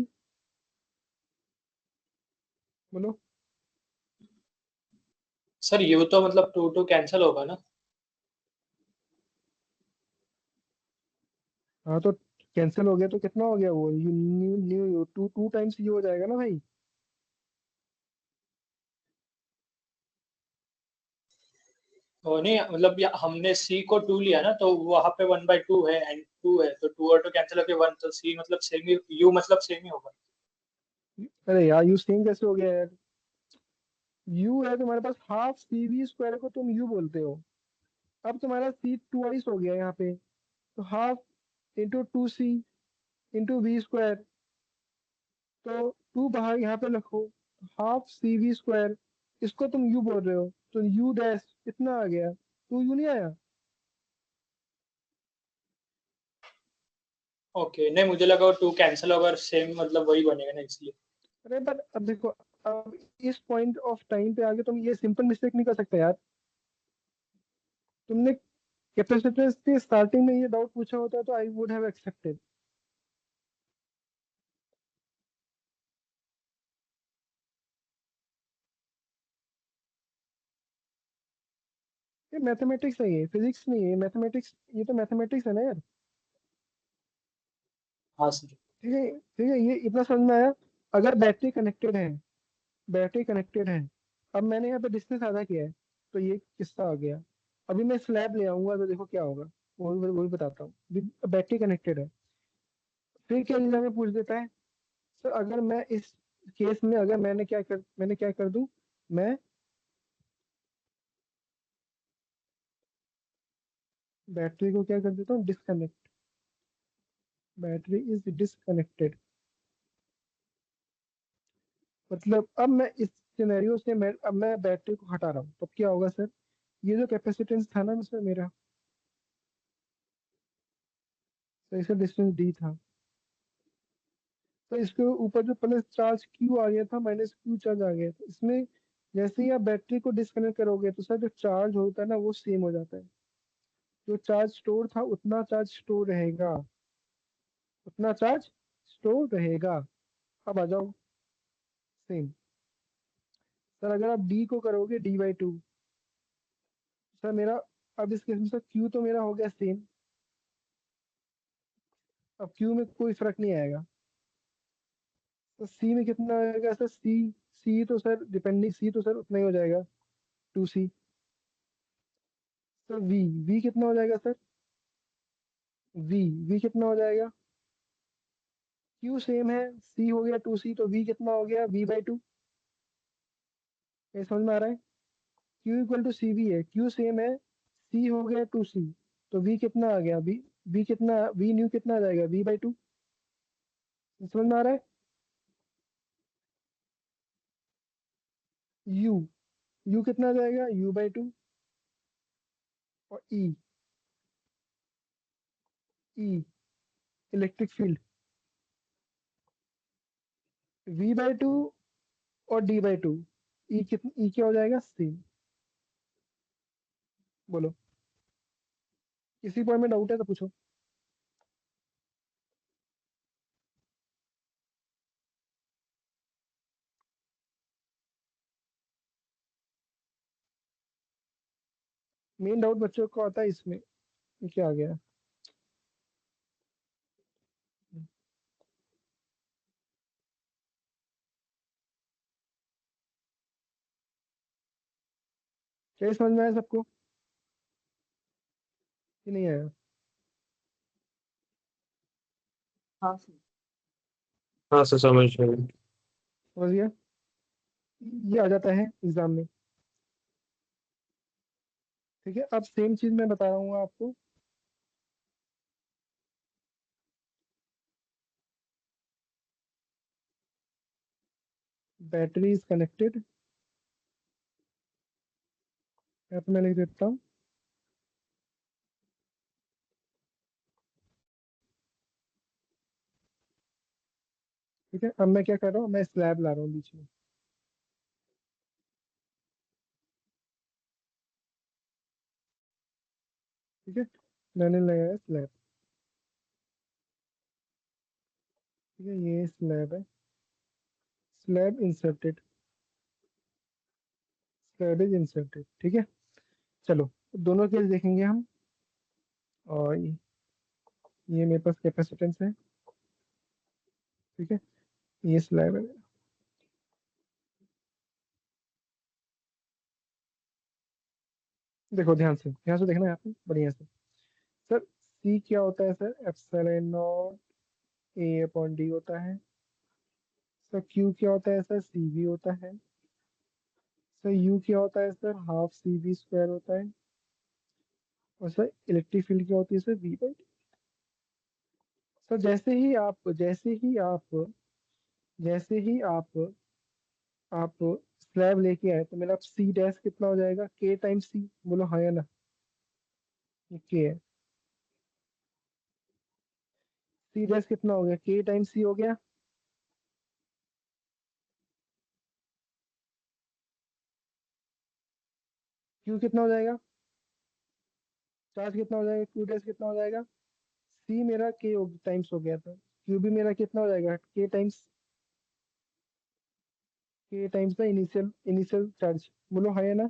बोलो। सर यू तो मतलब 2 कैंसिल होगा ना। हाँ तो कैंसिल हो गया तो कितना हो गया, वो U new new U, two two times U हो जाएगा ना भाई। वो नहीं मतलब हमने सी को 2 लिया ना, तो वहां पे 1/2 है एंड 2 है, तो 2 और 2 कैंसिल होके 1, तो सी मतलब सेम ही, यू मतलब सेम ही होगा। अरे यार यू सेम कैसे हो गया यार, यू है तुम्हारे पास, हाफ सी वी स्क्वायर को तुम यू बोलते हो। अब तुम्हारा सी ट्वाइस हो गया यहाँ पे, तो half into 2c into V square, तो टू बाहर यहाँ पे रखो, हाफ सी वी स्क्वायर, इसको तुम यू बोल रहे हो, तो यू डैश कितना आ गया, 2u नहीं आया। ओके, नहीं मुझे लगा वो 2 कैंसिल होगा और सेम मतलब वही बनेगा ना, इसलिए। अरे बट अब देखो, अब इस पॉइंट ऑफ टाइम पे आगे तुम ये सिंपल मिस्टेक नहीं कर सकते यार। तुमने कैपेसिटेंस के स्टार्टिंग में ये डाउट पूछा होता तो आई वुड हैव एक्सेप्टेड। ये मैथमेटिक्स है, ये फिजिक्स नहीं है, मैथमेटिक्स, ये तो मैथमेटिक्स है ना यार। हाँ सर। ठीक है, ठीक है, ये इतना समझ में आया। अगर बैटरी कनेक्टेड है, बैटरी कनेक्टेड है, अब मैंने यहाँ पे डिस्टेंस आधा किया है, तो ये किस्सा आ गया। अभी मैं स्लैब ले आऊंगा तो देखो क्या होगा, वो भी बताता हूँ। बैटरी कनेक्टेड है, फिर क्या एग्जाम में पूछ देता है, सर अगर मैं इस केस में, अगर मैंने क्या कर दूं, मैं बैटरी को क्या कर देता हूँ, डिस्कनेक्ट। बैटरी इज डिस्कनेक्टेड, मतलब अब मैं इस सिनेरियो से, अब मैं बैटरी को हटा रहा हूँ, तो क्या होगा सर, ये जो कैपेसिटेंस था ना इसमें मेरा, तो इसका डिस्टेंस डी था, तो इसके ऊपर जो प्लस चार्ज क्यू आ गया था माइनस क्यू चार्ज आ गया था इसमें। जैसे ही आप बैटरी को डिस्कनेक्ट करोगे तो सर जो चार्ज होता है ना वो सेम हो जाता है। जो चार्ज स्टोर था उतना चार्ज स्टोर रहेगा, उतना चार्ज स्टोर रहेगा। अब आ जाओ सेम। सर अगर आप डी को करोगे डी/2, सर मेरा अब इस केस में सर क्यू तो मेरा हो गया सेम। अब क्यू में कोई फर्क नहीं आएगा। तो सी में कितना आएगा सर? सी तो सर डिपेंडिंग, सी तो सर उतना ही हो जाएगा 2c। सर वी कितना हो जाएगा सर? वी कितना हो जाएगा? क्यू सेम है, सी हो गया 2c, तो वी कितना हो गया? v/2। ये समझ में आ रहा है? Q equal to C V है, क्यू सेम है, सी हो गया 2c, तो वी कितना आ गया? वी कितना, वी न्यू कितना आ जाएगा? v/2। समझ में आ रहा है? यू यू कितना आ जाएगा? u/2। और ई इलेक्ट्रिक फील्ड v/2 और d/2। ई क्या हो जाएगा? सेम। बोलो, किसी पॉइंट में डाउट है तो पूछो। मेन डाउट बच्चों को आता है इसमें, ये क्या आ गया? क्या समझ में आया सबको कि नहीं आया? हाँ सर। हाँ सर समझ गए। समझ गया? ये आ जाता है एग्जाम में। ठीक है, अब सेम चीज मैं बता रहा हूँ आपको। बैटरी इज कनेक्टेड, यहाँ पे मैं लिख देता हूँ। ठीक है, अब मैं क्या कर रहा हूँ, मैं स्लैब ला रहा हूँ बीच में। ठीक है, मैंने लगाया स्लैब। ठीक है, ये स्लैब है, slab inserted, slab is inserted. ठीक है, चलो दोनों केस देखेंगे हम। और ये मेरे पास कैपेसिटेंस है। ठीक है, ये स्लैब है। देखो ध्यान से देखना है आपने बढ़िया से। सर सी क्या होता है सर? एप्सिलॉन नॉट a/d होता है। सर क्यू क्या होता है सर? सी वी होता है। सर यू क्या होता है sir? Half C V square होता है। और सर इलेक्ट्रिक फील्ड क्या होती है सर? v/2। सर जैसे ही आप स्लैब लेके आए तो मेरा सी डैश कितना हो जाएगा? के टाइम्स सी। बोलो हाँ या ना? ये के है। सी डैश कितना हो गया? के टाइम्स सी हो गया। क्यू कितना हो जाएगा? चार्ज कितना हो जाएगा? क्यू डैश कितना हो जाएगा? सी मेरा के टाइम्स हो गया था, क्यू भी मेरा कितना हो जाएगा? के टाइम्स का इनिशियल चार्ज। बोलो हाँ या ना?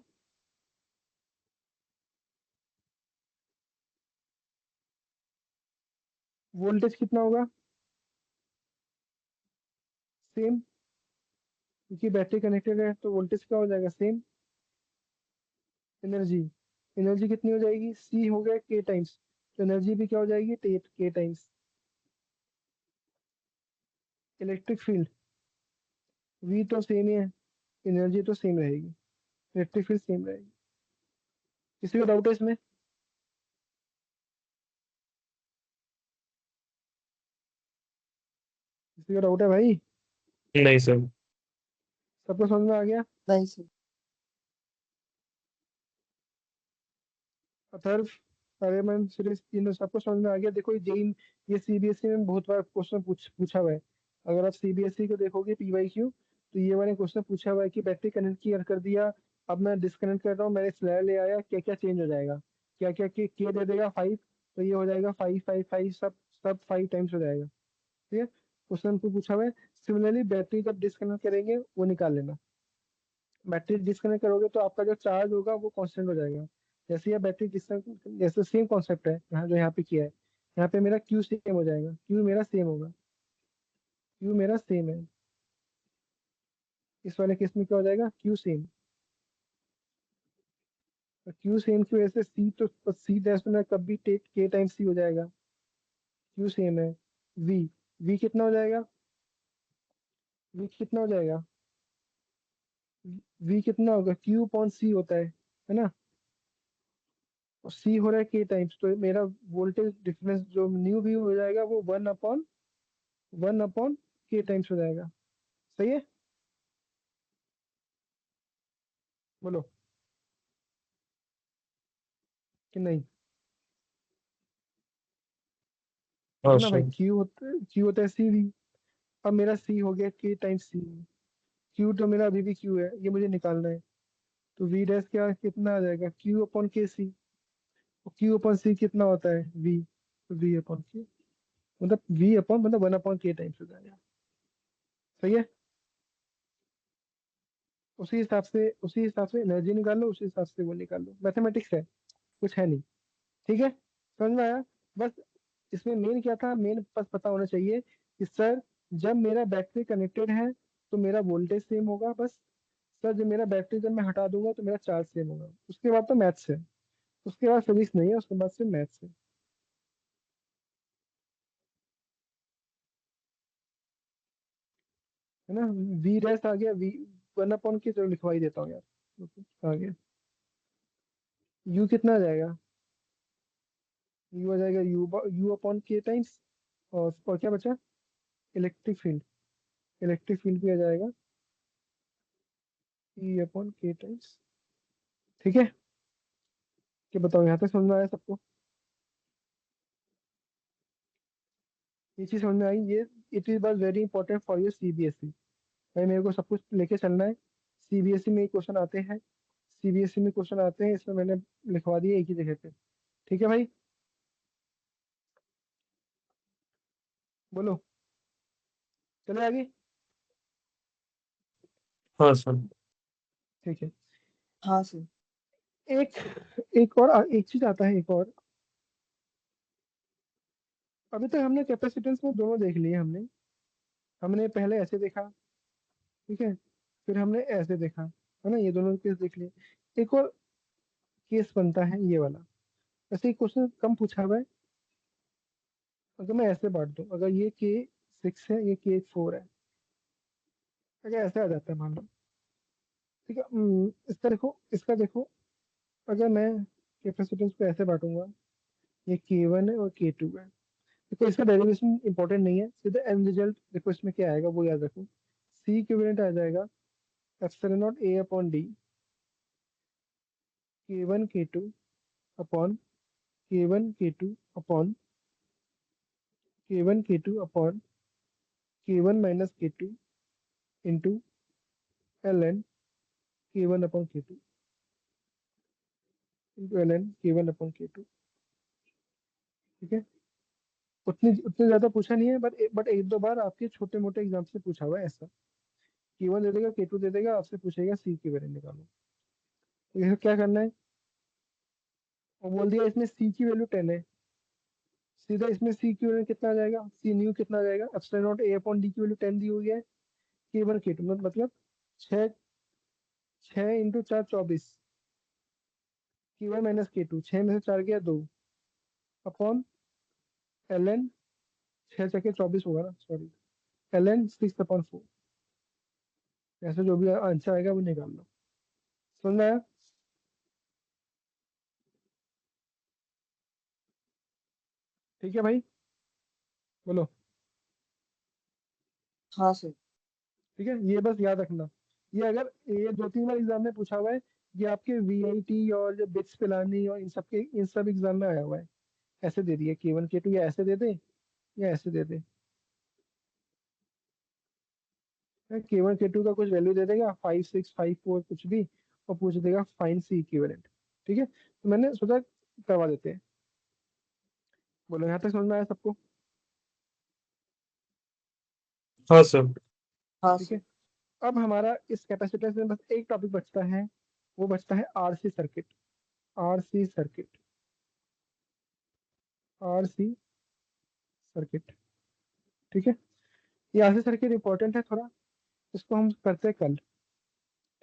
वोल्टेज कितना होगा? सेम, क्योंकि बैटरी कनेक्टेड है तो वोल्टेज क्या हो जाएगा? सेम। एनर्जी एनर्जी कितनी हो जाएगी? सी हो गया के टाइम्स, तो एनर्जी भी क्या हो जाएगी? के टाइम्स। इलेक्ट्रिक फील्ड वी तो सेम ही है, एनर्जी तो सेम रहेगी, इलेक्ट्रिक फील्ड सेम रहेगी। किसी को डाउट है इसमें? किसी को डाउट है भाई? नहीं सर। सबको समझ में आ गया? नहीं सर। अथर्व, अरेमन, सीरीज तीनों सबको समझ में आ गया। देखो ये सीबीएसई में बहुत बार क्वेश्चन पूछा हुआ है। अगर आप सीबीएसई को देखोगे पीवाईक्यू, तो ये वाले क्वेश्चन पूछा हुआ है कि बैटरी कनेक्ट कर दिया, अब मैं डिस्कनेक्ट कर रहा हूँ, मैंने स्लैब ले आया, क्या क्या चेंज हो जाएगा, क्या क्या के दे देगा 5, तो ये हो जाएगा 5 5 5, सब 5 टाइम्स हो जाएगा। ठीक है, क्वेश्चन को पूछा हुआ है। सिमिलरली बैटरी जब डिस्कनेक्ट करेंगे वो निकाल लेना। बैटरी डिस्कनेक्ट करोगे तो आपका जो चार्ज होगा वो कांस्टेंट हो जाएगा। जैसे ये बैटरी डिस्कनेक्ट, जैसे सेम कॉन्सेप्ट है यहाँ जो यहाँ पे किया है, यहाँ पे मेरा क्यू सेम हो जाएगा, क्यू मेरा सेम होगा, क्यू मेरा सेम है। इस वाले केस में क्या हो जाएगा, क्यू सेम। क्यू सेम की वजह से सी, तो सी डैश में कभी के टाइम सी हो जाएगा, क्यू सेम है। वी, वी कितना हो जाएगा, वी कितना हो जाएगा, वी कितना होगा, क्यू अपॉन सी होता है ना, और सी हो रहा है के टाइम्स, तो मेरा वोल्टेज डिफरेंस जो न्यू वी हो जाएगा वो 1 अपॉन के टाइम्स हो जाएगा। सही है, बोलो कि नहीं। हाँ है ना भाई, सर। क्यू होता है सी वी। अब मेरा सी हो गया के टाइम्स सी, क्यू तो मेरा अभी भी क्यू है, ये मुझे निकालना है। तो वी डैश क्या कितना आ जाएगा, क्यू अपॉन के सी, और क्यू अपॉन सी कितना होता है वी, तो वी अपॉन के, मतलब वी अपॉन मतलब 1 अपॉन के टाइम्स हो जाएगा। सही है, उसी हिसाब से एनर्जी निकाल लो, उसी हिसाब से वो निकाल लो, मैथमेटिक्स है, कुछ है नहीं। ठीक है, समझ में आया। बस इसमें मेन क्या था, मेन बस पता होना चाहिए कि सर जब मेरा बैटरी कनेक्टेड है तो मेरा वोल्टेज सेम होगा, बस। सर जब मेरा बैटरी जब मैं हटा दूंगा तो मेरा चार्ज सेम होगा, उसके बाद तो मैथ्स है, उसके बाद फिजिक्स नहीं है, उसके बाद से मैथ्स है ना। वी रेस आ गया, वी 1 अपॉन के, चलो लिखवा ही देता हूँ यार, आ गया। यू कितना आ जाएगा, यू आ जाएगा यू अपॉन के टाइम्स, और क्या बचा, इलेक्ट्रिक फील्ड, इलेक्ट्रिक फील्ड भी आ जाएगा ई अपॉन के टाइम्स। ठीक है, क्या बताओ, यहाँ तक समझ में आया सबको, ये चीज समझ में आई ये। इट इज बस very important for your CBSE. भाई मेरे को सब कुछ लेके चलना है, सीबीएसई में क्वेश्चन आते हैं, सीबीएसई में क्वेश्चन आते हैं, इसमें मैंने लिखवा दिया एक ही जगह पे। ठीक है भाई, बोलो, चलो आगे। हाँ सर। ठीक है, हाँ सर। एक एक और एक चीज आता है, एक और। अभी तक हमने कैपेसिटेंस में दोनों देख लिए हमने, हमने पहले ऐसे देखा, ठीक है, फिर हमने ऐसे देखा, है ना, ये दोनों केस देख लिए। एक और केस बनता है ये वाला, ऐसे ही क्वेश्चन कम पूछा हुआ है। अगर मैं ऐसे बांट दूं, अगर ये के 6 है, ये के 4 है, अगर ऐसे आ जाता है मान लो, ठीक है। इसका देखो, अगर मैं कैपेसिटेंस को ऐसे बांटूंगा, ये के 1 है और के 2 है। देखो इसका डेरिवेशन इंपॉर्टेंट नहीं है, सीधा एंड रिजल्ट देखो इसमें क्या आएगा वो याद रखो। सी इक्विवेलेंट आ जाएगा epsilon naught A upon D, के 1 के 2 अपॉन के 1 के 2 अपॉन के 1 के 2 अपॉन के 1 - के 2 इंटू एल एन के 1 अपॉन के 2 इंटू एल एन के 1 अपॉन के 2। ठीक है, उतनी उतने ज्यादा पूछा नहीं है, बट एक दो बार आपके छोटे मोटे एग्जाम से पूछा हुआ है ऐसा। के 1 दे देगा, के 2 दे देगा, आपसे पूछेगा सी की वैल्यू निकालो। तो ये क्या करना है, और बोल दिया इसमें सी की वैल्यू 10 है, सीधा इसमें सी की वैल्यू कितना आ जाएगा, सी न्यू कितना आ जाएगा, epsilon naught A upon D की वैल्यू 10 दी हुई है, के 1 के 2 मतलब 6, 6 × 4 = 24, के 1 - के 2, 6 में से 4 गया 2, अपॉन एल एन, 6 × 4 = 24 होगा ना, सॉरी, एल एन 6/4। ऐसे जो भी आंसर आएगा वो निकाल लो। समझ में आया। ठीक है भाई, बोलो। हाँ सर। ठीक है, ये बस याद रखना, ये अगर ये 2 3 बार एग्जाम में पूछा हुआ है, ये आपके वीआईटी और जो बिट्स पिलानी और इन सब एग्जाम में आया हुआ है। ऐसे दे दिए K1 K2, या ऐसे दे दे या ऐसे दे दे। K1 K2 का कुछ वैल्यू दे देगा 5 6 5 4 कुछ भी, और पूछ देगा फाइंड सी इक्विवेलेंट। ठीक है, तो मैंने सोचा करवा देते हैं। बोलो यहाँ तक समझ में आया सबको? हाँ सर। हाँ ठीक सर। है, अब हमारा इस कैपेसिटेंस में बस एक टॉपिक बचता है, वो बचता है RC circuit. RC circuit, RC circuit. ठीक है, ये आरसी सर्किट इंपॉर्टेंट है थोड़ा, इसको हम करते हैं कल।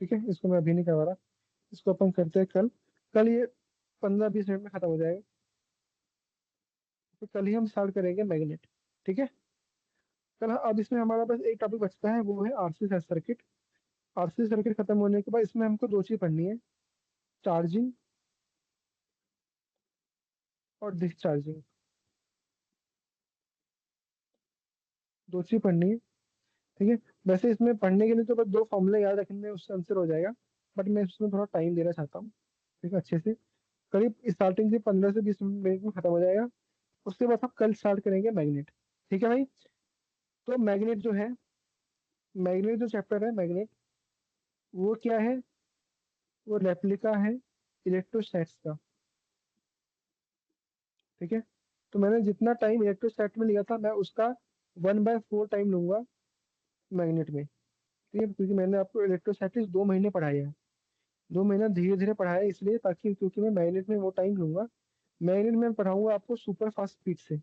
ठीक है, इसको मैं अभी नहीं करवा रहा, इसको अपन करते हैं कल। कल ये 15-20 मिनट में खत्म हो जाएगा, तो कल ही हम स्टार्ट करेंगे मैग्नेट। ठीक है, कल अब इसमें हमारा बस एक टॉपिक बचता है, वो है आरसी सर्किट। आरसी सर्किट खत्म होने के बाद इसमें हमको दो चीज पढ़नी है, चार्जिंग और डिस्चार्जिंग। दो चीज पढ़नी है। ठीक है, वैसे इसमें पढ़ने के लिए तो बस दो फॉर्मूले याद रखने, उससे आंसर हो जाएगा, बट मैं इसमें थोड़ा टाइम देना चाहता हूँ। ठीक है, अच्छे से करीब स्टार्टिंग से 15 से 20 मिनट में खत्म हो जाएगा। उसके बाद हम कल स्टार्ट करेंगे मैग्नेट। ठीक है भाई, तो मैग्नेट जो है, मैग्नेट जो चैप्टर है मैग्नेट, वो क्या है? वो रेप्लिका है इलेक्ट्रोस्टैट्स का। ठीक है, तो मैंने जितना टाइम इलेक्ट्रोस्टैट में लिया था, मैं उसका 1/4 टाइम लूंगा मैग्नेट में। ठीक है, क्योंकि मैंने आपको इलेक्ट्रोस्टैटिक्स 2 महीने पढ़ाया है, 2 महीना धीरे धीरे पढ़ाया है, इसलिए ताकि, क्योंकि मैं मैग्नेट में वो टाइम लूंगा। मैग्नेट में पढ़ाऊंगा आपको सुपर फास्ट स्पीड से,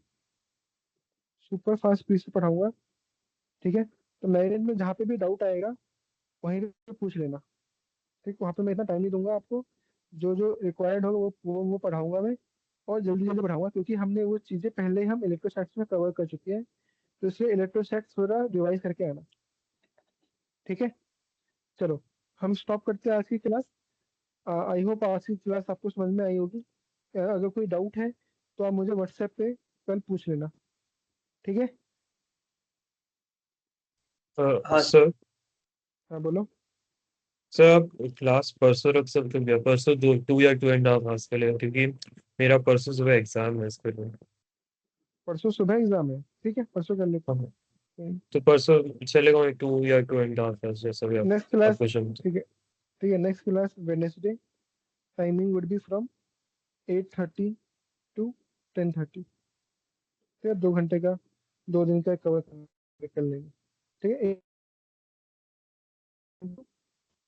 सुपर फास्ट स्पीड से पढ़ाऊंगा। ठीक है, तो मैग्नेट में जहाँ पे भी डाउट आएगा वहीं पे पूछ लेना। ठीक, वहाँ पे मैं इतना टाइम नहीं दूंगा आपको, जो जो रिक्वायर्ड हो वो पढ़ाऊंगा मैं, और जल्दी जल्दी पढ़ाऊंगा, क्योंकि हमने वो चीज़ें पहले हम इलेक्ट्रोस्टैटिक्स में कवर कर चुके हैं, तो इसलिए इलेक्ट्रोस्टैटिक्स थोड़ा रिवाइज करके आना। ठीक है, चलो हम स्टॉप करते हैं आज की क्लास। आई होप आज की क्लास आपको समझ में आई होगी। अगर कोई डाउट है तो आप मुझे व्हाट्सएप पे कल पूछ लेना। ठीक है, हाँ सर। हाँ बोलो। सर आप क्लास परसों रख सकते हैं क्या? परसों 2 या 2.5 आवर्स के लिए, क्योंकि मेरा परसों सुबह एग्जाम है इसके लिए। परसों सुबह एग्जाम है, ठीक है परसों कर लेते हाँ, हैं। तो परसों चलेगा 2 या 2.5 आवर्स, जैसा भी नेक्स्ट क्लास, आपको समझ। ठीक है, ठीक है, next class Wednesday, timing would be from 8:30 to 10:30। ठीक है, 2 घंटे का, 2 दिन का कवर कर लेंगे। ठीक है,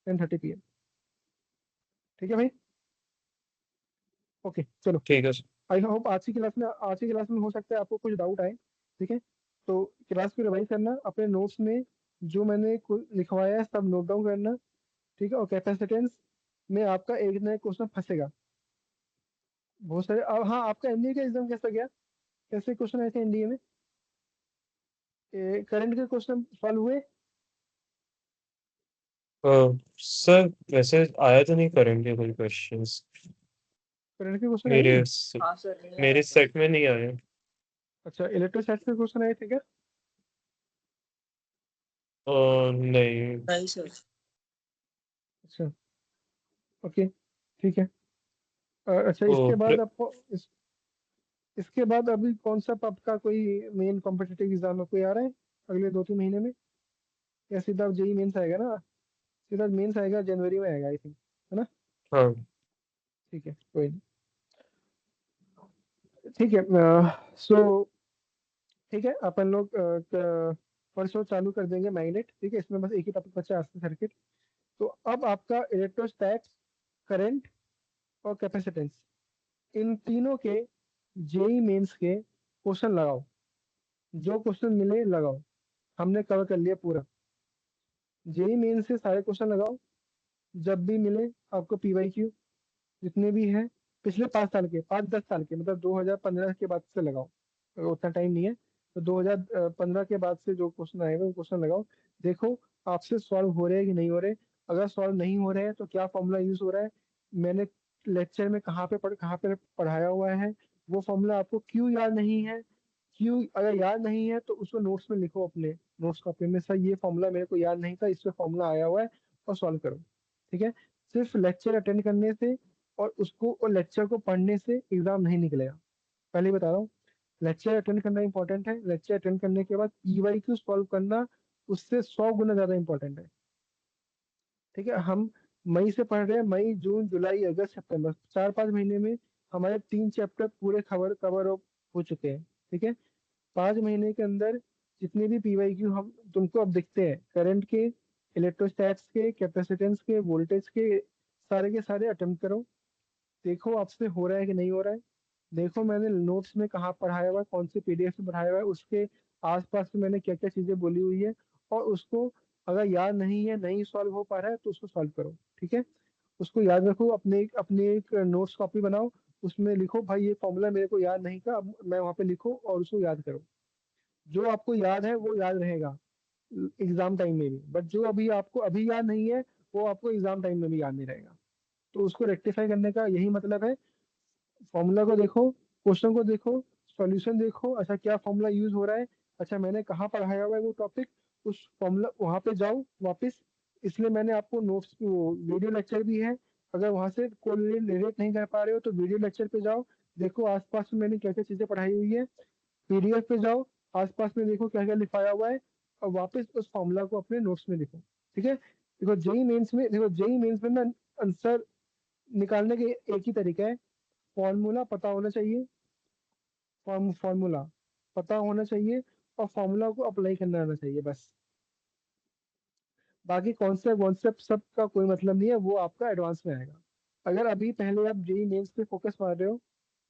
10:30 PM। ठीक है भाई, ओके चलो। ठीक है सर। आई होप आज की क्लास में हो सकता है आपको कुछ डाउट आए। ठीक है, तो क्लास को रिवाइज करना, अपने नोट्स में जो मैंने लिखवाया है सब नोट डाउन करना। ठीक है, और कैपेसिटेंस में आपका एक नया क्वेश्चन फंसेगा बहुत सारे। अब हाँ, आपका एनडीए का एग्जाम कैसा गया? कैसे क्वेश्चन आए थे एनडीए में? करंट के क्वेश्चन सॉल्व हुए? सर वैसे आया तो नहीं करेंगे कोई क्वेश्चंस करंट के क्वेश्चन आए मेरे नहीं? हाँ सर, नहीं आया मेरे था। सेट में नहीं आए। अच्छा, इलेक्ट्रोस्टैटिक्स के क्वेश्चन आए थे क्या? नहीं। नहीं सर। अच्छा, ओके, ठीक है। अच्छा, तो इसके बाद अभी कौन सा आपका कोई मेन कॉम्पिटिटिव एग्जाम है, कोई आ रहा है अगले 2-3 महीने में? या सीधा जेई मेंस आएगा ना? सीधा मेंस आएगा, जनवरी में आएगा आई थिंक, है ना? हाँ। ठीक है, कोई नहीं। ठीक है, सो ठीक है, अपन लोग परसों चालू कर देंगे मैग्नेट। ठीक है, इसमें बस एक ही टॉपिक बचा है, आरसी सर्किट। तो अब आपका इलेक्ट्रोस्टैट्स, करंट और कैपेसिटेंस, इन तीनों के जेई मेंस के क्वेश्चन लगाओ, जो क्वेश्चन मिले लगाओ। हमने कवर कर लिया पूरा, जेई मेन से सारे क्वेश्चन लगाओ। जब भी मिले आपको पीवाईक्यू जितने भी हैं पिछले 5 साल के, 5-10 साल के, मतलब 2015 के बाद से लगाओ, अगर उतना टाइम नहीं है तो 2015 के बाद से जो क्वेश्चन आएगा वो क्वेश्चन लगाओ। देखो आपसे सॉल्व हो रहे हैं कि नहीं हो रहे। अगर सॉल्व नहीं हो रहे हैं तो क्या फॉर्मूला यूज हो रहा है, मैंने लेक्चर में कहाँ पे पढ़ाया हुआ है, वो फॉर्मूला आपको क्यों याद नहीं है। क्यों अगर याद नहीं है तो उसको नोट्स में लिखो, अपने नोट्स कॉपी में, सर ये फॉर्मूला मेरे को याद नहीं था, इसमें फॉर्मूला आया हुआ है, और सॉल्व करो। ठीक है, सिर्फ लेक्चर अटेंड करने से और उसको और लेक्चर को पढ़ने से एग्जाम नहीं निकलेगा। पहले बता रहा हूँ, लेक्चर अटेंड करना इंपॉर्टेंट है, लेक्चर अटेंड करने के बाद पीवाईक्यू सॉल्व करना उससे 100 गुना ज्यादा इंपॉर्टेंट है। ठीक है, हम मई से पढ़ रहे हैं, मई जून जुलाई अगस्त सितंबर, 4-5 महीने में हमारे 3 चैप्टर पूरे कवर हो चुके हैं। ठीक है, 5 महीने के अंदर जितने भी पीवाईक्यू हम तुमको अब दिखते हैं, करंट के, इलेक्ट्रोस्टैट्स के, कैपेसिटेंस के, वोल्टेज के सारे अटेम्प्ट करो, देखो आपसे हो रहा है कि नहीं हो रहा है। देखो मैंने नोट्स में कहाँ पढ़ाया हुआ है, कौन से पीडीएफ में पढ़ाया हुआ है, उसके आसपास में मैंने क्या क्या चीजें बोली हुई है, और उसको अगर याद नहीं है, नहीं सॉल्व हो पा रहा है तो उसको सॉल्व करो। ठीक है, उसको याद रखो, अपने एक नोट्स कॉपी बनाओ, उसमें लिखो भाई ये फॉर्मूला मेरे को याद नहीं था, अब मैं वहाँ पे लिखो और उसको याद करो। जो आपको याद है वो याद रहेगा एग्जाम टाइम में भी, बट जो अभी आपको अभी याद नहीं है वो आपको एग्जाम टाइम में भी याद नहीं रहेगा। तो उसको रेक्टिफाई करने का यही मतलब है, फॉर्मूला को देखो, क्वेश्चन को देखो, सॉल्यूशन देखो, अच्छा क्या फॉर्मूला यूज हो रहा है, अच्छा मैंने कहाँ पढ़ाया हुआ है वो टॉपिक, उस फॉर्मूला वहां पे जाओ वापस। इसलिए मैंने आपको नोट्स वीडियो लेक्चर भी है, अगर वहां से कोरिलेट नहीं कर पा रहे हो तो वीडियो लेक्चर पे जाओ, देखो आसपास में मैंने क्या क्या चीजें पढ़ाई हुई है, पीडीएफ पे जाओ, आसपास में देखो क्या क्या लिखाया हुआ है, और वापस उस फॉर्मूला को अपने नोट्स में लिखो। ठीक है, जेई मेंस में ना आंसर निकालने के एक ही तरीका है, फॉर्मूला पता होना चाहिए, फॉर्मूला पता होना चाहिए और फॉर्मूला को अप्लाई करना आना चाहिए बस। बाकी कॉन्सेप्ट वॉन्सेप्ट सब का कोई मतलब नहीं है, वो आपका एडवांस में आएगा। अगर अभी पहले आप जेई मेंस पे फोकस मार रहे हो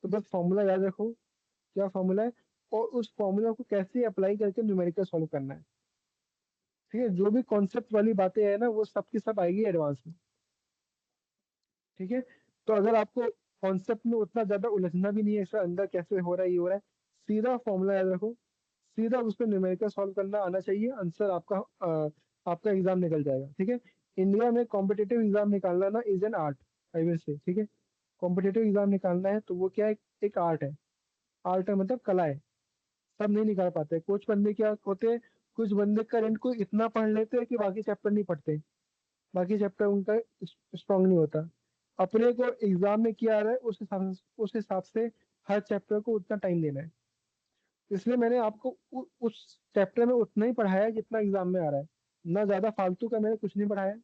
तो बस फॉर्मूला याद रखो, क्या फॉर्मूला है, और उस फॉर्मूला को कैसे अप्लाई करके न्यूमेरिकल सॉल्व करना है। ठीक है, जो भी कॉन्सेप्ट वाली बातें है ना वो सब की सब आएगी एडवांस में। ठीक है, तो अगर आपको कॉन्सेप्ट में उतना ज्यादा उलझना भी नहीं है, इसका अंदर कैसे हो रहा है ये हो रहा है, सीधा फॉर्मूला याद रखो, सीधा उस पर न्यूमेरिकल सॉल्व करना आना चाहिए, आंसर आपका एग्जाम निकल जाएगा। ठीक है, इंडिया में कॉम्पिटेटिव एग्जाम निकालना ना is an art, I will say. ठीक है, कॉम्पिटेटिव एग्जाम निकालना है तो वो क्या है, एक आर्ट है। आर्ट है मतलब कला है, सब नहीं निकाल पाते। कुछ बंदे क्या होते हैं, कुछ बंदे करंट को इतना पढ़ लेते हैं कि बाकी चैप्टर नहीं पढ़ते, बाकी चैप्टर उनका स्ट्रांग नहीं होता। अपने को एग्जाम में क्या आ रहा है उस हिसाब से हर चैप्टर को उतना टाइम देना है। इसलिए मैंने आपको उस चैप्टर में उतना ही पढ़ाया है जितना एग्जाम में आ रहा है, ना ज्यादा फालतू का मैंने कुछ नहीं पढ़ाया।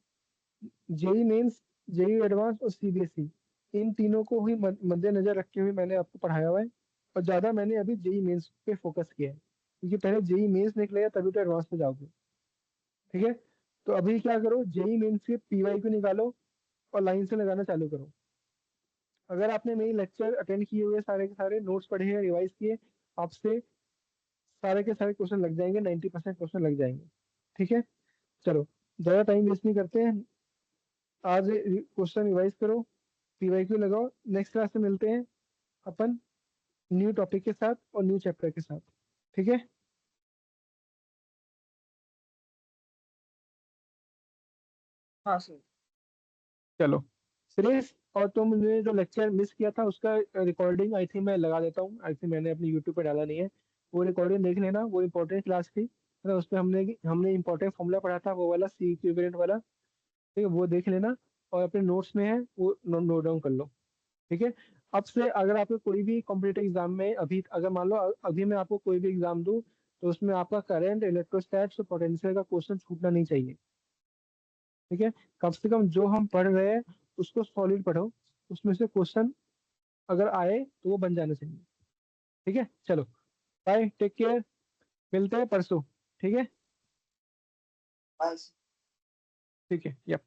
जेई मेंस, जेई एडवांस और सीबीएसई, इन तीनों को ही मद्देनजर रखते हुए मैंने आपको पढ़ाया हुआ है, और ज्यादा मैंने अभी जेई मेंस पे फोकस किया है, क्योंकि पहले जेई मेंस निकलेगा तभी तो एडवांस पे जाओगे। ठीक है, तो अभी क्या करो, जेई मेंस के पीवाई को निकालो और लाइन से लगाना चालू करो। अगर आपने मेरी लेक्चर अटेंड किए हुए, सारे के सारे नोट्स पढ़े हैं, रिवाइज किए, आपसे सारे के सारे क्वेश्चन लग जाएंगे, 90% क्वेश्चन लग जाएंगे। ठीक है, चलो ज्यादा टाइम वेस्ट नहीं करते हैं, आज क्वेश्चन रिवाइज करो, पीवाईक्यू लगाओ, नेक्स्ट क्लास में मिलते हैं अपन न्यू टॉपिक के साथ और न्यू चैप्टर के साथ। ठीक है, हाँ सर। चलो श्रेयस, और तुमने जो लेक्चर मिस किया था उसका रिकॉर्डिंग आई थिंक मैं लगा देता हूँ, आई थिंक मैंने अपने यूट्यूब पे डाला नहीं है, वो रिकॉर्डिंग देख लेना, वो इम्पोर्टेंट क्लास थी, मतलब उसमें हमने इम्पोर्टेंट फॉर्मूला पढ़ा था, वो वाला सी इक्विवेलेंट वाला। ठीक है, वो देख लेना, और अपने नोट्स में है वो नोट डाउन कर लो। ठीक है, अब से अगर आपको कोई भी कॉम्पिटेटिव एग्जाम में, अभी अगर मान लो अभी मैं आपको कोई भी एग्जाम दूं तो उसमें आपका करंट, इलेक्ट्रोस्टैट्स और पोटेंशियल का क्वेश्चन छूटना नहीं चाहिए। ठीक है, कम से कम जो हम पढ़ रहे हैं उसको सॉलिड पढ़ो, उसमें से क्वेश्चन अगर आए तो वो बन जाना चाहिए। ठीक है, चलो बाय, टेक केयर, मिलते हैं परसों। ठीक है, बाय। ठीक है, यप।